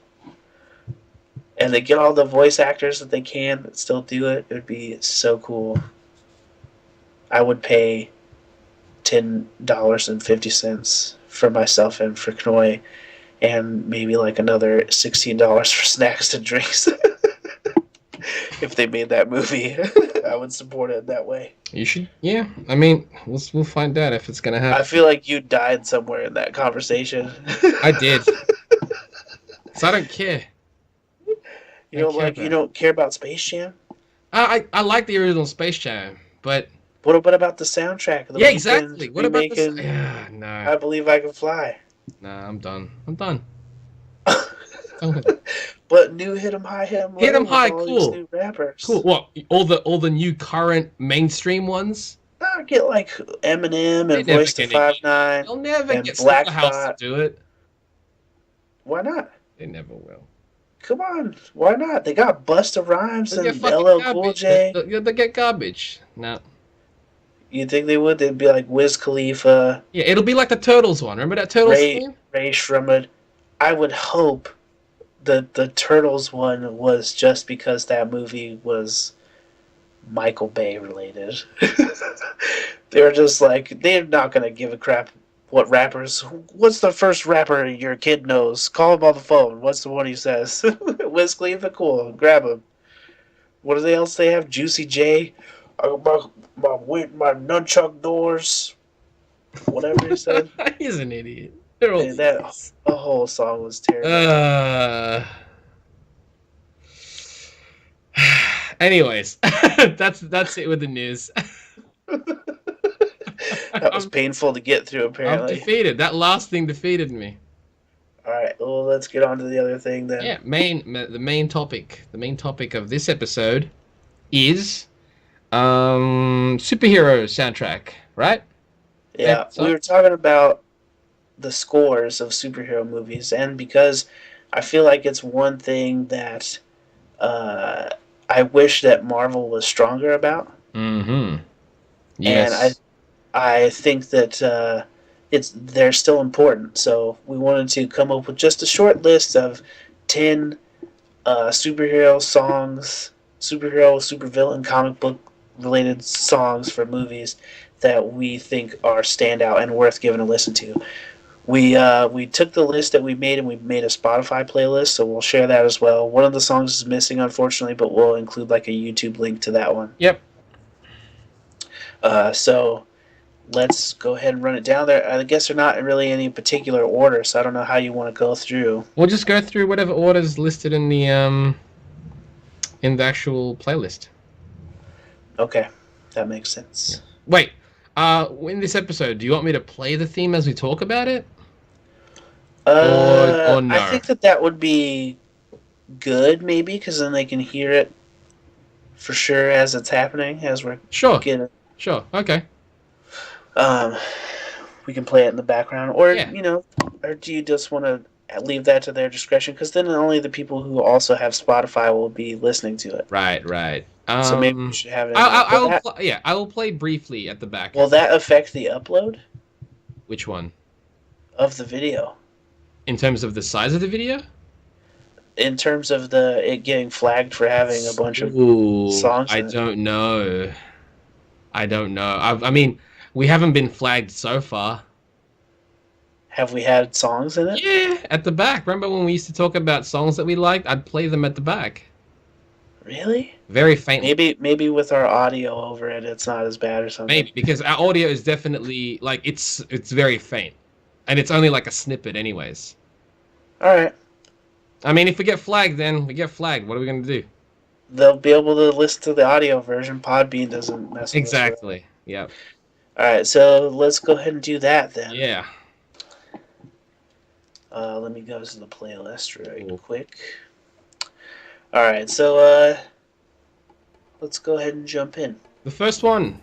And they get all the voice actors that they can that still do it. It would be so cool. I would pay $10.50 for myself and for Knoy, and maybe another $16 for snacks and drinks. If they made that movie, I would support it that way. You should, yeah. I mean, we'll find out if it's gonna happen. I feel like you died somewhere in that conversation. I did. So I don't care. You don't care about Space Jam? I like the original Space Jam, but what about the soundtrack? Yeah, exactly. What about the? Yeah, no. I Believe I Can Fly. Nah, I'm done. But new Hit 'em High, Hit 'em Low. Hit 'em High, cool. New rappers. Cool. What? All the new current mainstream ones? I get Eminem and Voice to 5'9". They'll never get Black House to do it. Why not? They never will. Come on, why not? They got Busta Rhymes and LL Cool J. They get garbage. No. You think they would? They'd be like Wiz Khalifa. Yeah, it'll be like the Turtles one. Remember that Turtles thing? Ray Shremmerd. I would hope the Turtles one was just because that movie was Michael Bay related. They're just like, they're not going to give a crap what rappers. What's the first rapper your kid knows? Call him on the phone. What's the one he says? Wiz Khalifa, cool. Grab him. What do they else they have? Juicy J. My nunchuck doors. Whatever he said. He's an idiot. They're all The whole song was terrible. Anyways, that's it with the news. That was painful to get through, apparently. I'm defeated. That last thing defeated me. Alright, well, let's get on to the other thing then. Yeah, the main topic of this episode is superhero soundtrack, right? Yeah, we were talking about the scores of superhero movies, and because I feel like it's one thing that I wish that Marvel was stronger about. Mm-hmm. Yes. And I think that they're still important. So we wanted to come up with just a short list of 10 superhero songs, supervillain, comic book related songs for movies that we think are standout and worth giving a listen to. We took the list that we made and we made a Spotify playlist, so we'll share that as well. One of the songs is missing, unfortunately, but we'll include like a YouTube link to that one. Yep. So let's go ahead and run it down there. I guess they're not in really any particular order, so I don't know how you want to go through. We'll just go through whatever order is listed in the actual playlist. Okay, that makes sense. Wait, in this episode, do you want me to play the theme as we talk about it? Or no? I think that would be good, maybe, because then they can hear it for sure as it's happening, as we're getting. Sure. Okay. We can play it in the background, or or do you just want to leave that to their discretion? Because then only the people who also have Spotify will be listening to it. Right. So maybe we should have it. I will play briefly at the back. Will that affect the upload? Which one? Of the video. In terms of the size of the video? In terms of it getting flagged for having a bunch of songs. I don't know. I mean, we haven't been flagged so far. Have we had songs in it? Yeah, at the back. Remember when we used to talk about songs that we liked? I'd play them at the back. Really? Very faintly. Maybe with our audio over it, it's not as bad or something. Maybe, because our audio is definitely, like, it's very faint. And it's only like a snippet anyways. Alright. I mean, if we get flagged, then we get flagged. What are we going to do? They'll be able to listen to the audio version. Podbean doesn't mess with Exactly. Yep. Alright, so let's go ahead and do that then. Yeah. Let me go to the playlist real quick. Alright, so let's go ahead and jump in. The first one.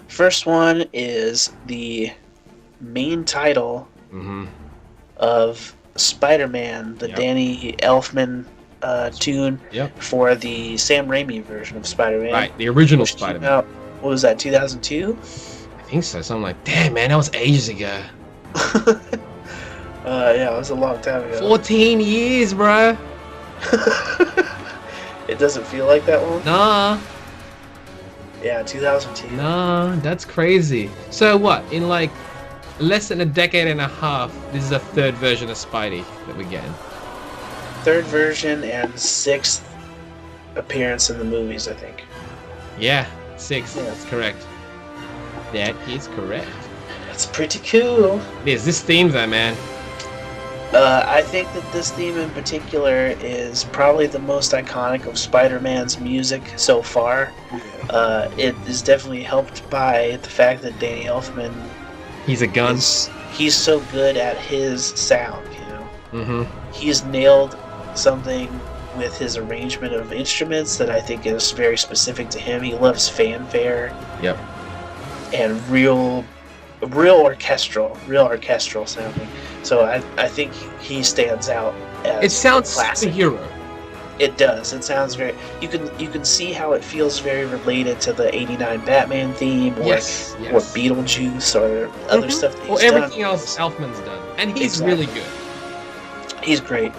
First one is the main title of Spider-Man, the Danny Elfman tune for the Sam Raimi version of Spider-Man. Right, the original Spider-Man. What was that, 2002? I think so. So I'm like, damn, man, that was ages ago. Yeah, it was a long time ago. 14 years, bro. It doesn't feel like that long? Nah. Yeah, 2002. Nah, that's crazy. So what, in like less than a decade and a half, this is a third version of Spidey that we're getting. Third version and sixth appearance in the movies, I think. Yeah, sixth. Yeah. That's correct. That is correct. That's pretty cool. It is. This theme though, man. I think that this theme in particular is probably the most iconic of Spider-Man's music so far. It is definitely helped by the fact that Danny Elfman... He's a gun. He's so good at his sound, you know? Mm-hmm. He's nailed something with his arrangement of instruments that I think is very specific to him. He loves fanfare. Yep. And real orchestral sounding. So I think he stands out as it sounds classic. Superhero. It does. It sounds very. You can see how it feels very related to the '89 Batman theme, or Beetlejuice, or other stuff that he's everything else Elfman's done, and he's really good. He's great.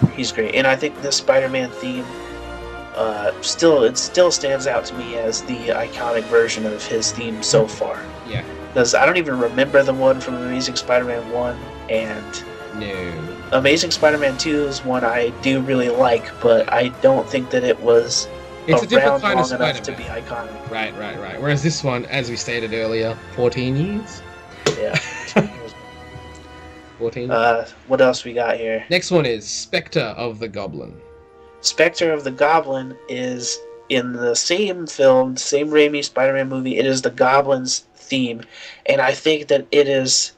And I think this Spider-Man theme it still stands out to me as the iconic version of his theme so far. Yeah. Because I don't even remember the one from Amazing Spider-Man 1, and No. Amazing Spider-Man 2 is one I do really like, but I don't think that it was It's a different around kind of long enough Spider-Man. to be iconic. Right. Whereas this one, as we stated earlier, 14 years? Yeah. 14? What else we got here? Next one is Spectre of the Goblin. Spectre of the Goblin is in the same film, same Raimi Spider-Man movie. It is the Goblin's theme, and I think that it's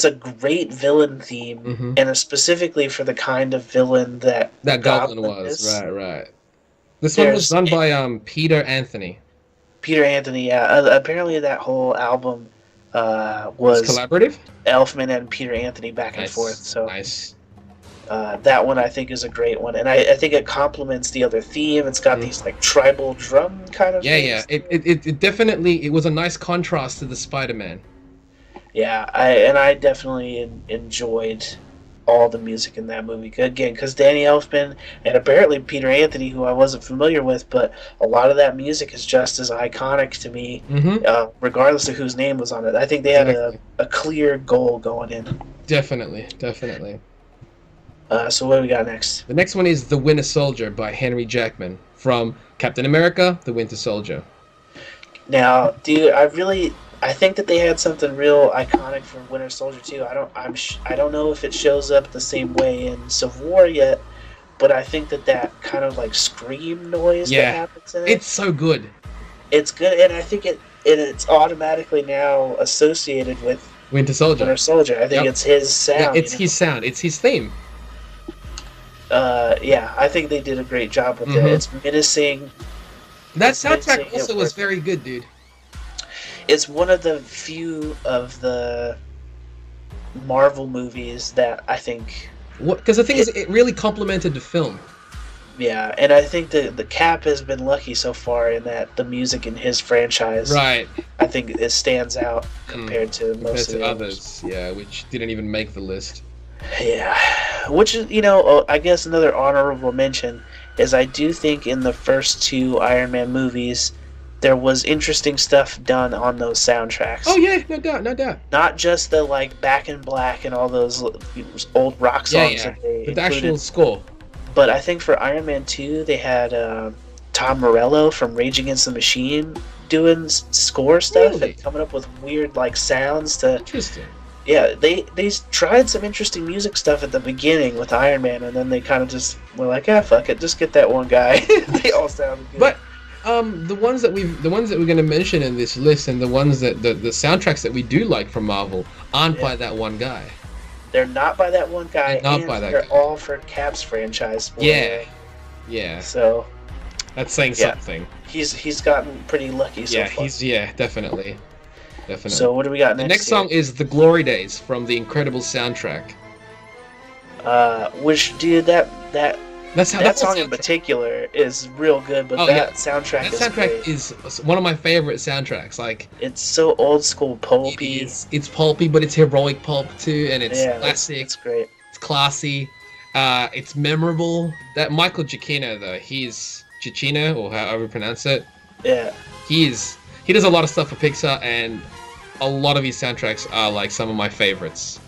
a great villain theme, and it's specifically for the kind of villain that Goblin was. is. Right. This one was done by Peter Anthony. Peter Anthony, yeah. Apparently that whole album was collaborative. Elfman and Peter Anthony back and forth. So nice. That one I think is a great one, and I think it complements the other theme. It's got these like tribal drum kind of things. It definitely was a nice contrast to the Spider-Man. Yeah, I definitely enjoyed all the music in that movie again, because Danny Elfman and apparently Peter Anthony, who I wasn't familiar with, but a lot of that music is just as iconic to me, regardless of whose name was on it. I think they had a clear goal going in. Definitely. So what do we got next? The next one is The Winter Soldier by Henry Jackman from Captain America: The Winter Soldier. Now, dude, I think that they had something real iconic for Winter Soldier too. I don't know if it shows up the same way in Civil War yet, but I think that kind of like scream noise that happens in it. It's so good. It's good, and I think it's automatically now associated with Winter Soldier. I think it's his sound. Yeah, it's his sound. It's his theme. I think they did a great job with it. It's menacing. That soundtrack also was very good, dude. It's one of the few of the Marvel movies that I think... Because the thing is, it really complemented the film. Yeah, and I think the Cap has been lucky so far in that the music in his franchise, right? I think it stands out compared to most of the others. Yeah, which didn't even make the list. Yeah, which is, I guess another honorable mention is I do think in the first two Iron Man movies, there was interesting stuff done on those soundtracks. Oh yeah, no doubt. Not just the like Back in Black and all those old rock songs that they included, the actual score. But I think for Iron Man 2, they had Tom Morello from Rage Against the Machine doing score stuff and coming up with weird like sounds to. Interesting. Yeah, they tried some interesting music stuff at the beginning with Iron Man, and then they kind of just were like, fuck it, just get that one guy. They all sounded good. But the ones that we're going to mention in this list, and the ones that the soundtracks that we do like from Marvel aren't by that one guy. They're not by that one guy. They're all for Cap's franchise. Yeah. So that's saying something. He's gotten pretty lucky so far. Definitely. So what do we got next? The next song is "The Glory Days" from the Incredible soundtrack. Which, dude, that song in particular is real good, but soundtrack is one of my favorite soundtracks. Like, it's so old school pulpy. It's pulpy, but it's heroic pulp too, and it's classic. It's great. It's classy. It's memorable. That Michael Giacchino, though, he's Giacchino, or however you pronounce it. Yeah. He does a lot of stuff for Pixar, and a lot of his soundtracks are like some of my favorites.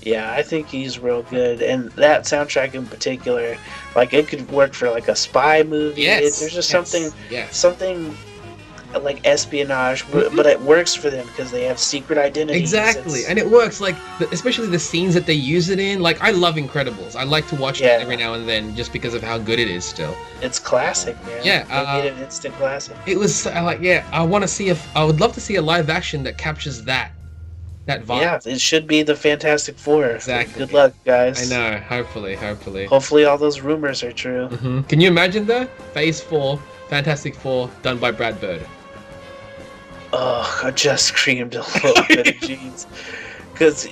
Yeah, I think he's real good, and that soundtrack in particular, like it could work for like a spy movie. Yes, there's just something like espionage, but it works for them because they have secret identities. Exactly, and it works. Like especially the scenes that they use it in. Like I love Incredibles. I like to watch it every now and then just because of how good it is. Still, it's classic, man. Yeah, they made an instant classic. It was I want to see I would love to see a live action that captures that vibe. Yeah, it should be the Fantastic Four. Exactly. Good luck, guys. I know. Hopefully. Hopefully all those rumors are true. Mm-hmm. Can you imagine though? Phase 4, Fantastic Four, done by Brad Bird. Oh, I just screamed a little bit of jeans. Because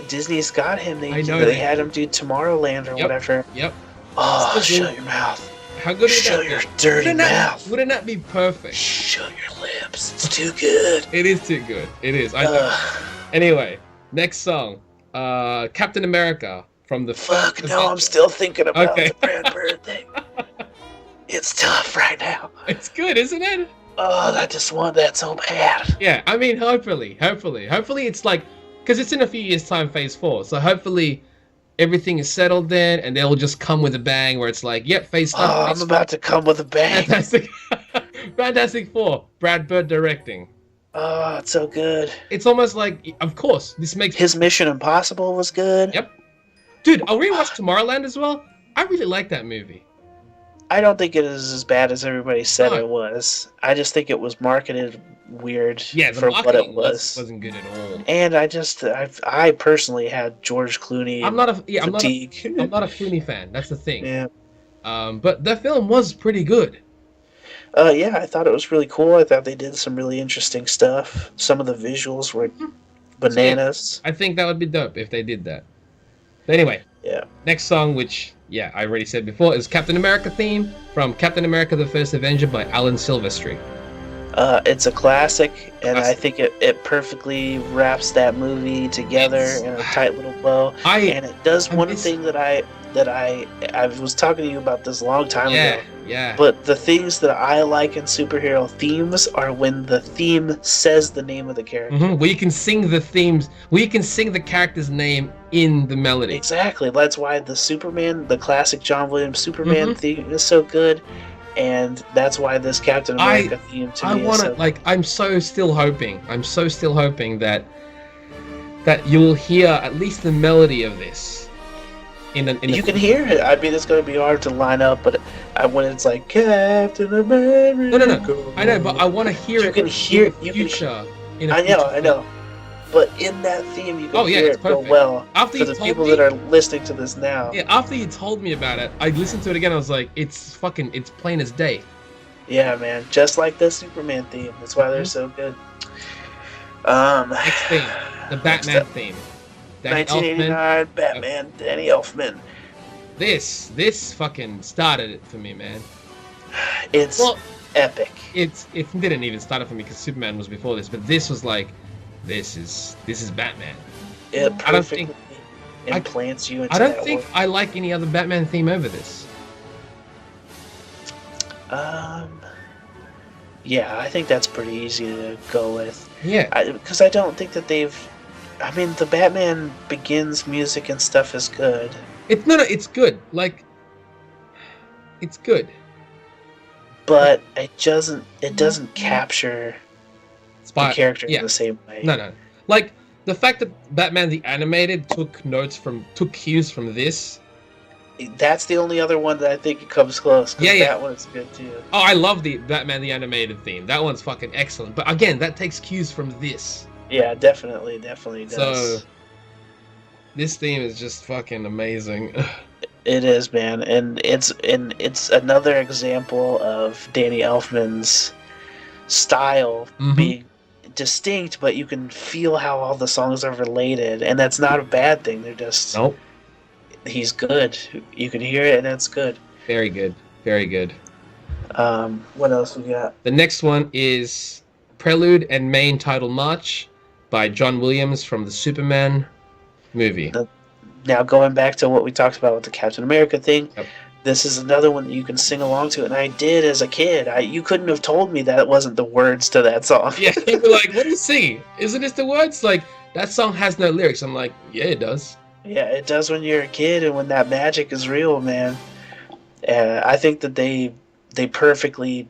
Disney's got him. They had him do Tomorrowland or whatever. Yep. Oh, shut your mouth. How good is that? Shut your dirty mouth. Wouldn't that be perfect? Shut your lips. It's too good. It is too good. It is. I know. Anyway, next song. Captain America, from the Fuck no, I'm still thinking about the Brad Bird thing. It's tough right now. It's good, isn't it? Oh, I just want that so bad. Yeah, I mean, hopefully it's like, because it's in a few years' time, Phase 4. So hopefully everything is settled then, and they'll just come with a bang where it's like, yep, Phase 5. Oh, I'm about to come with a bang. Fantastic 4, Brad Bird directing. Oh, it's so good. It's almost like, of course, this makes... His Mission Impossible was good. Yep. Dude, I'll rewatch Tomorrowland as well. I really like that movie. I don't think it is as bad as everybody said it was. I just think it was marketed weird for what it was. Wasn't good at all. And I personally had George Clooney. I'm not a Clooney fan. That's the thing. Yeah. But the film was pretty good. Yeah, I thought it was really cool. I thought they did some really interesting stuff. Some of the visuals were bananas. I think that would be dope if they did that. But anyway, next song, which I already said before, is Captain America theme from Captain America: The First Avenger by Alan Silvestri. It's a classic, and I think it perfectly wraps that movie together in a tight little bow. And it does one thing that I was talking to you about this a long time ago. Yeah. But the things that I like in superhero themes are when the theme says the name of the character. Mm-hmm. Where you can sing the themes, where you can sing the character's name in the melody. Exactly. That's why the classic John Williams Superman theme is so good. And that's why this Captain America theme to me is so... I'm so still hoping that you'll hear at least the melody of this. You can hear it. I mean, it's going to be hard to line up, but when it's like Captain America... No. I know, but I want to hear it. I know. But in that theme, you can hear it go well. For the people that are listening to this now. Yeah, after you told me about it, I listened to it again. I was like, it's plain as day. Yeah, man. Just like the Superman theme. That's why they're so good. Next theme, the Batman theme. 1989 Batman, Danny Elfman. This fucking started it for me, man. It's epic. It didn't even start it for me because Superman was before this, but this was like, this is Batman. It perfectly implants you into that. I don't think I like any other Batman theme over this. Yeah, I think that's pretty easy to go with. Yeah. Because I don't think that the Batman Begins music and stuff is good. It's good. Like, it's good. But it doesn't capture the character in the same way. No. Like, the fact that Batman the Animated took cues from this. That's the only other one that I think it comes close. Yeah. That one's good too. Oh, I love the Batman the Animated theme. That one's fucking excellent. But again, that takes cues from this. Yeah, definitely does. So, this theme is just fucking amazing. It is, man, and it's another example of Danny Elfman's style being distinct, but you can feel how all the songs are related, and that's not a bad thing. They're just he's good. You can hear it, and it's good. Very good. Very good. What else we got? The next one is Prelude and Main Title March by John Williams from the Superman movie. Now, going back to what we talked about with the Captain America thing, this is another one that you can sing along to, and I did as a kid. You couldn't have told me that it wasn't the words to that song. Yeah, you were like, what are you singing? Isn't this the words? Like, that song has no lyrics. I'm like, yeah, it does. Yeah, it does when you're a kid and when that magic is real, man. I think that they perfectly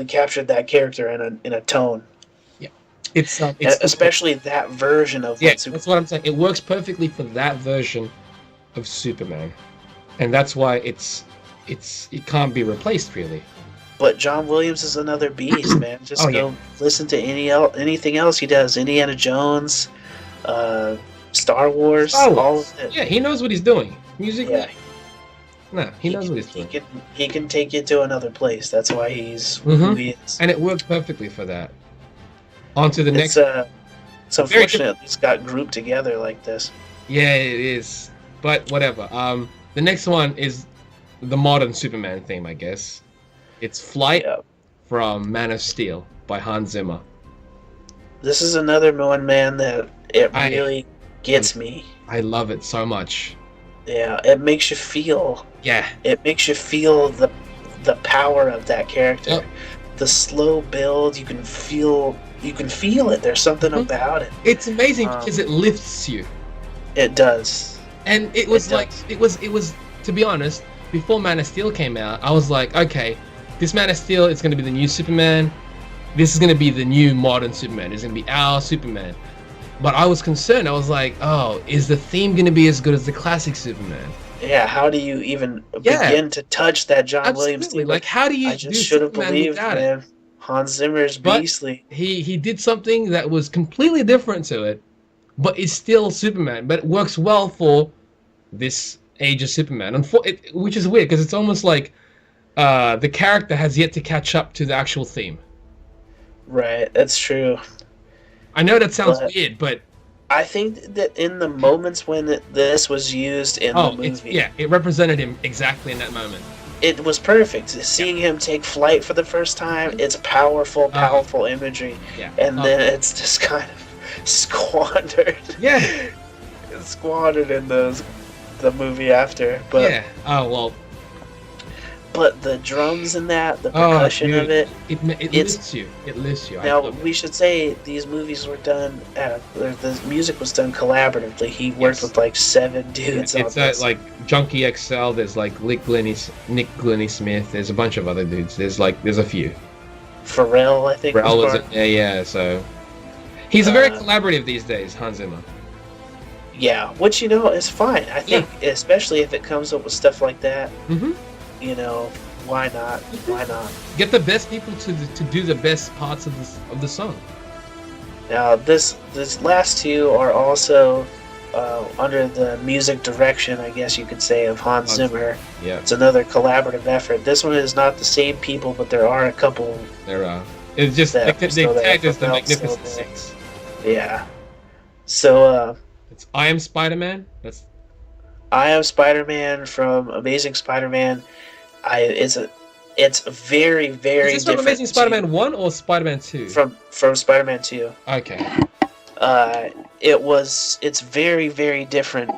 captured that character in a tone. It's especially that version of that's what I'm saying. It works perfectly for that version of Superman, and that's why it can't be replaced really. But John Williams is another beast, man. Just listen to anything else he does. Indiana Jones, Star Wars, all of it. Yeah, he knows what he's doing. Musically. Yeah. No, he knows what he's doing. He can take you to another place. That's why he's who he is. And it works perfectly for that. On to the next. It's unfortunate it's got grouped together like this. Yeah, it is. But whatever. The next one is the modern Superman theme, I guess. It's Flight from Man of Steel by Hans Zimmer. This is another one, man, that it really gets me. I love it so much. Yeah, it makes you feel. Yeah. It makes you feel the power of that character. Yep. The slow build, you can feel it. There's something about it. It's amazing because it lifts you. It does. And it was it was to be honest, before Man of Steel came out, I was like, okay, this Man of Steel is going to be the new Superman. This is going to be the new modern Superman. It's going to be our Superman. But I was concerned. I was like, oh, is the theme going to be as good as the classic Superman? Yeah, how do you even begin to touch that John Williams theme? Like, how do you I just should have believed, man. Hans Zimmer's beastly. But he did something that was completely different to it, but it's still Superman. But it works well for this age of Superman, which is weird because it's almost like the character has yet to catch up to the actual theme. Right, that's true. I know that sounds weird, but I think that in the moments when this was used in the movie, it represented him exactly in that moment. It was perfect. Seeing him take flight for the first time, it's powerful imagery, and then it's just kind of squandered. Yeah, it's squandered in the movie after. But but the drums in that, the percussion of it lifts you. It lifts you. Now, we should say these movies were done, the music was done collaboratively. He worked with like 7 dudes on this. It's like Junkie XL, there's like Nick Glennie Smith, there's a bunch of other dudes. There's a few. Pharrell, I think. Pharrell was yeah, so. He's very collaborative these days, Hans Zimmer. Yeah, which, is fine. I think, especially if it comes up with stuff like that. Mm-hmm. Why not? Why not? Get the best people to do the best parts of the song. Now, this last two are also under the music direction, I guess you could say, of Hans Zimmer. Yeah. It's another collaborative effort. This one is not the same people, but there are a couple. There are. It's just they tagged as the Magnificent Six. Yeah. So. It's I Am Spider-Man. That's. I Am Spider-Man from Amazing Spider-Man. It's very, very different. Is this from Amazing Spider-Man 1 or Spider-Man 2? From Spider-Man 2. Okay. It's very, very different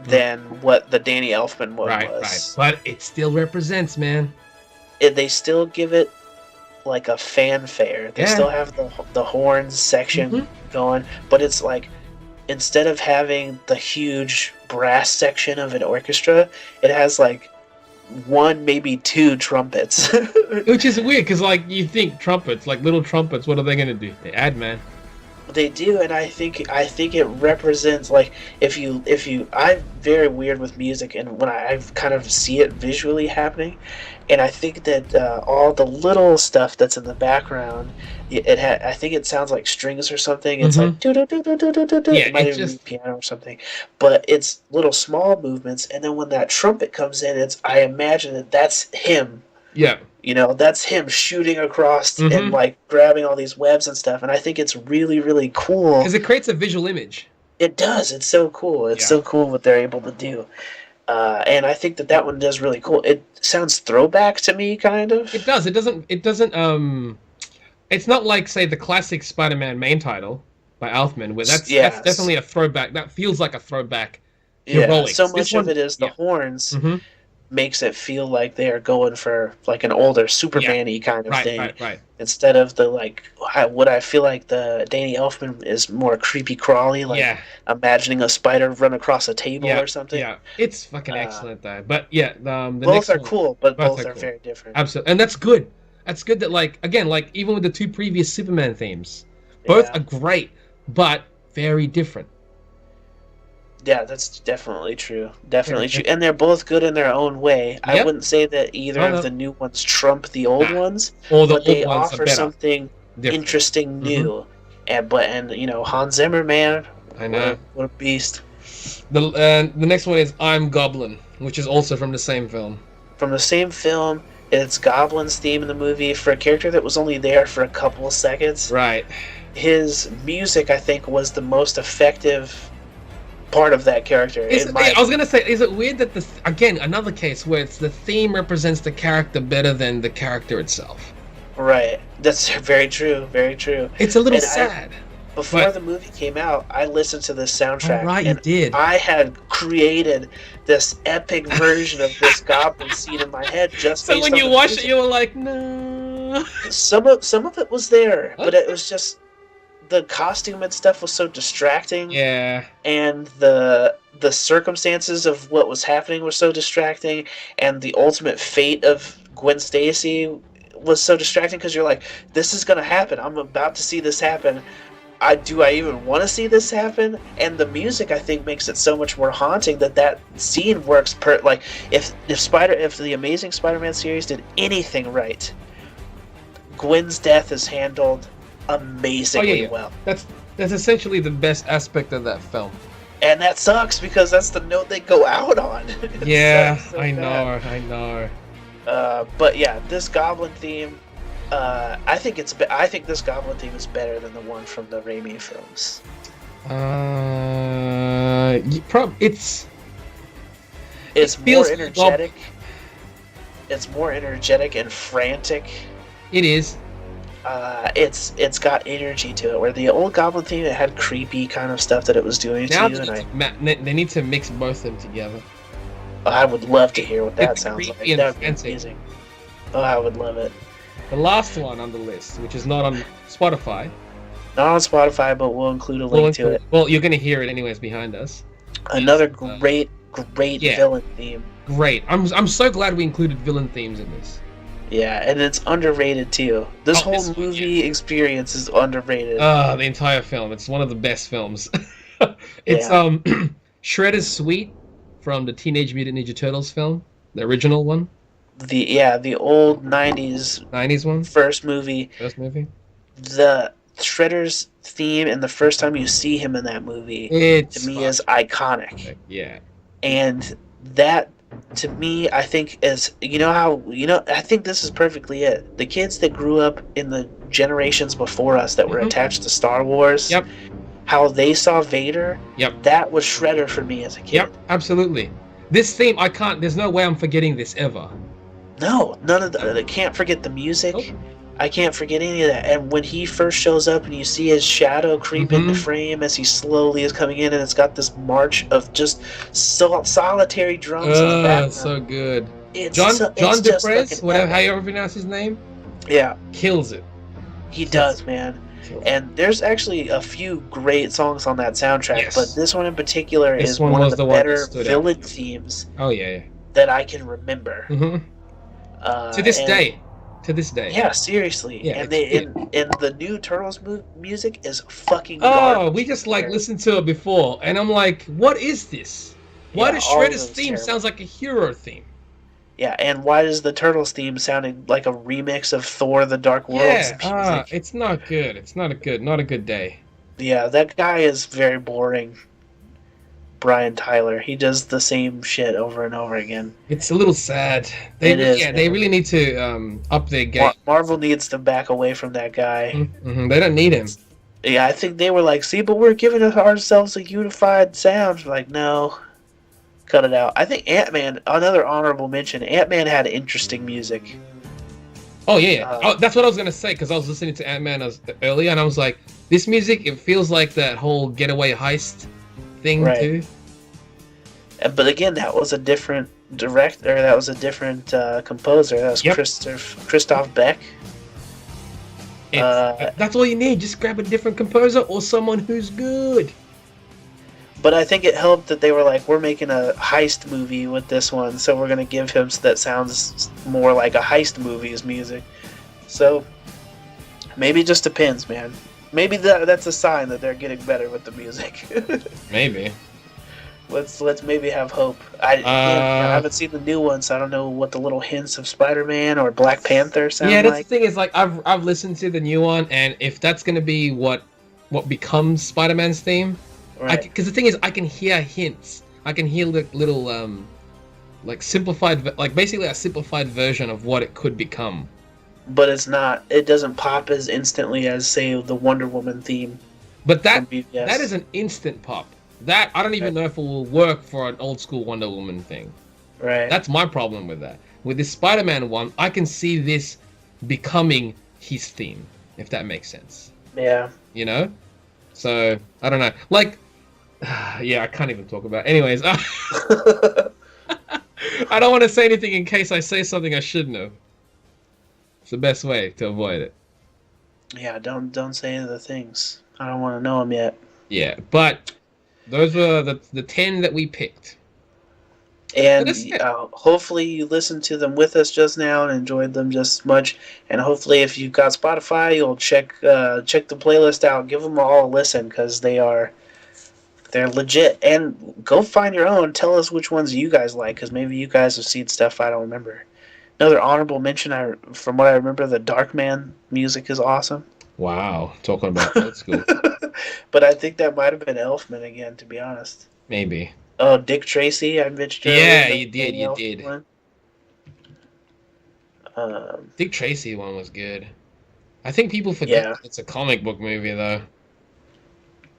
than what the Danny Elfman one was. Right. But it still represents, man. They still give it like a fanfare. They still have the horns section going, but it's like, instead of having the huge brass section of an orchestra, it has like 1, maybe 2 trumpets. Which is weird, because like you think trumpets, like little trumpets, what are they gonna do? They add, man. They do, and I think it represents, like, I'm very weird with music, and when I kind of see it visually happening, and I think that all the little stuff that's in the background, I think it sounds like strings or something. It's like it might even be piano or something, but it's little small movements, and then when that trumpet comes in, I imagine that's him. Yeah. That's him shooting across and like grabbing all these webs and stuff, and I think it's really, really cool. Because it creates a visual image. It does. It's so cool. It's so cool what they're able to do. And I think that one does really cool. It sounds throwback to me, kind of. It does. It doesn't. It's not like, say, the classic Spider-Man main title by Elfman, where that's definitely a throwback. That feels like a throwback. Heroic. So much of it is the horns. Makes it feel like they are going for like an older Superman-y kind of thing. Right. Instead of the I feel like the Danny Elfman is more creepy crawly, like imagining a spider run across a table or something. Yeah, it's fucking excellent though. But the both are cool, but both are very different. Absolutely, and that's good. That's good that even with the 2 previous Superman themes, both are great, but very different. Yeah, that's definitely true. Definitely true. And they're both good in their own way. I wouldn't say that either of the new ones trump the old ones, but they offer something interesting new. And Hans Zimmer, man, I know. What a beast. The next one is I'm Golblum, which is also from the same film. From the same film, it's Goblin's theme in the movie for a character that was only there for a couple of seconds. Right. His music, I think, was the most effective part of that character. I was gonna say, is it weird that another case where it's the theme represents the character better than the character itself? Right. That's very true. Very true. It's a little sad. before the movie came out, I listened to this soundtrack. Right, and you did. I had created this epic version of this Goblin scene in my head just so based when on you the watch music. it, you were like, no. Some of it was there, but it was just the costume and stuff was so distracting. Yeah. And the circumstances of what was happening were so distracting, and the ultimate fate of Gwen Stacy was so distracting because you're like, this is gonna happen. I'm about to see this happen. Do I even want to see this happen? And the music, I think, makes it so much more haunting that scene works like if the Amazing Spider-Man series did anything right, Gwen's death is handled amazingly well. That's essentially the best aspect of that film. And that sucks because that's the note they go out on. Yeah, so I bad. know. But yeah, this Goblin theme, I think this Goblin theme is better than the one from the Raimi films. It's more energetic. It's more energetic and frantic. It is. It's got energy to it. Where the old Goblin theme, it had creepy kind of stuff that it was doing Now to you. they need to mix both of them together. I would love to hear what that It's sounds like. creepy and That would be fancy. amazing. Oh, I would love it. The last one on the list, which is not on Spotify. Not on Spotify, but we'll include a link to it. Well, you're going to hear it anyways behind us. Another great villain theme. Great. I'm so glad we included villain themes in this. Yeah, and it's underrated too. This whole movie experience is underrated. The entire film. It's one of the best films. It's Shredder's Suite from the Teenage Mutant Ninja Turtles film, the original one. The old 90s one. First movie. The Shredder's theme, and the first time you see him in that movie, to me is iconic. Yeah. And that, to me, I think is, I think this is perfectly it. The kids that grew up in the generations before us that were attached to Star Wars, how they saw Vader, that was Shredder for me as a kid. Yep, absolutely. This theme, there's no way I'm forgetting this ever. No, none of I can't forget the music. Nope. I can't forget any of that. And when he first shows up and you see his shadow creep into frame as he slowly is coming in, and it's got this march of just solitary drums in the background. So good. John DePrez, whatever how you ever pronounce his name. Yeah. Kills it. He does, man. And there's actually a few great songs on that soundtrack, but this one in particular is one of the better villain themes. Oh yeah. That I can remember. To this day. Yeah, seriously. Yeah, and the new Turtles music is fucking garbage. We just listened to it before, and I'm like, what is this? Why does Shredder's theme sounds like a hero theme? Yeah, and why does the Turtles theme sounding like a remix of Thor: The Dark World's music? It's not good. It's not a good day. Yeah, that guy is very boring. Brian Tyler. He does the same shit over and over again. It's a little sad. They really need to up their game. Marvel needs to back away from that guy. They don't need him. Yeah, I think they were like, see, but we're giving ourselves a unified sound. Like, no. Cut it out. I think Ant-Man, another honorable mention, Ant-Man had interesting music. Oh, yeah. That's what I was going to say, because I was listening to Ant-Man earlier, and I was like, this music, it feels like that whole getaway heist thing too. But again, that was a different director. That was a different composer. That was Christoph Beck. That's all you need. Just grab a different composer or someone who's good. But I think it helped that they were like, we're making a heist movie with this one, so we're gonna give him that sounds more like a heist movie's music. So maybe it just depends, man. Maybe that's a sign that they're getting better with the music. Maybe. Let's maybe have hope. I haven't seen the new one, so I don't know what the little hints of Spider-Man or Black Panther sound like. Yeah, that's the thing is, like, I've listened to the new one, and if that's gonna be what becomes Spider-Man's theme, because the thing is, I can hear hints. I can hear little like simplified, like basically a simplified version of what it could become. But it's not. It doesn't pop as instantly as, say, the Wonder Woman theme. But that is an instant pop. That I don't even know if it will work for an old school Wonder Woman thing. Right. That's my problem with that. With this Spider-Man one, I can see this becoming his theme, if that makes sense. Yeah. You know? So I don't know. Like, yeah, I can't even talk about it. Anyways, I don't want to say anything in case I say something I shouldn't have. It's the best way to avoid it. Yeah, don't say any of the things. I don't want to know them yet. Yeah, but those were the 10 that we picked. And hopefully you listened to them with us just now and enjoyed them just as much. And hopefully if you've got Spotify, you'll check the playlist out. Give them all a listen because they're legit. And go find your own. Tell us which ones you guys like because maybe you guys have seen stuff I don't remember. Another honorable mention, from what I remember, the Darkman music is awesome. Wow, talking about old school. But I think that might have been Elfman again, to be honest. Maybe. Oh, Dick Tracy, I mentioned. Yeah, you did. Dick Tracy one was good. I think people forget it's a comic book movie, though.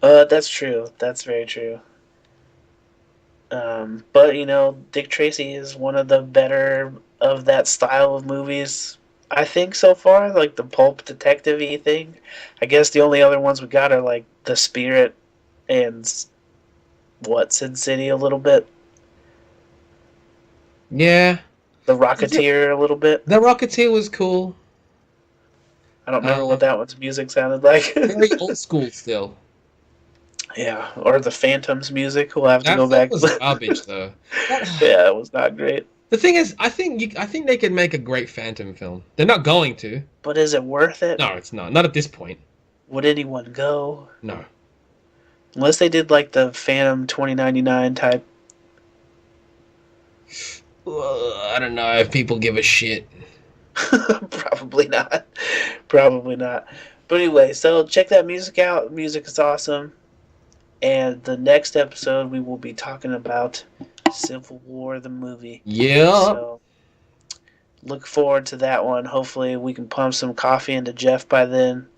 That's true. That's very true. But, Dick Tracy is one of the better of that style of movies, I think, so far. Like, the pulp detective-y thing. I guess the only other ones we got are, like, The Spirit and, Sin City a little bit. Yeah. The Rocketeer a little bit. The Rocketeer was cool. I don't remember what that one's music sounded like. Very old school still. Yeah, or the Phantom's music. We'll have to go back. That was garbage, though. Yeah, it was not great. The thing is, I think they could make a great Phantom film. They're not going to. But is it worth it? No, it's not. Not at this point. Would anyone go? No. Unless they did like the Phantom 2099 type. I don't know if people give a shit. Probably not. Probably not. But anyway, so check that music out. Music is awesome. And the next episode, we will be talking about Civil War, the movie. Yeah. So look forward to that one. Hopefully, we can pump some coffee into Jeff by then.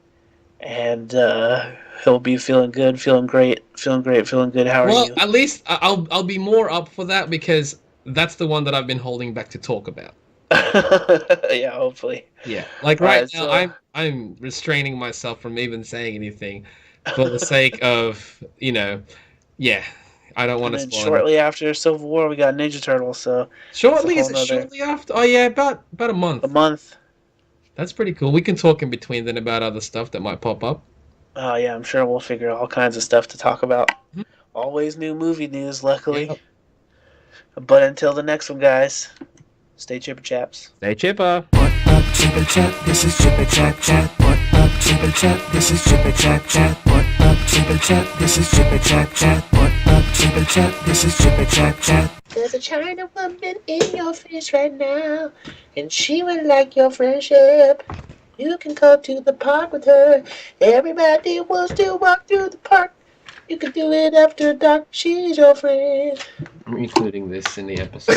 And he'll be feeling good, feeling great. How are you? Well, at least I'll be more up for that because that's the one that I've been holding back to talk about. Yeah, hopefully. Yeah, like right now, so... I'm restraining myself from even saying anything for the sake of I don't want to spoil. Shortly after Civil War, we got Ninja Turtles. So shortly after? Oh yeah, about a month. A month. That's pretty cool. We can talk in between then about other stuff that might pop up. Oh yeah, I'm sure we'll figure all kinds of stuff to talk about. Mm-hmm. Always new movie news, luckily. Yep. But until the next one, guys, stay chipper, chaps. Stay chipper. What up, chipper chap? This is chipper chap chat. What up, chipper chap? This is chipper chap chat. What up, chipper chap? This is chipper chap chat. What up, chipper chap? This is chipper chap chat. There's a China woman in your face right now, and she would like your friendship. You can come to the park with her. Everybody wants to walk through the park. You can do it after dark. She's your friend. I'm including this in the episode.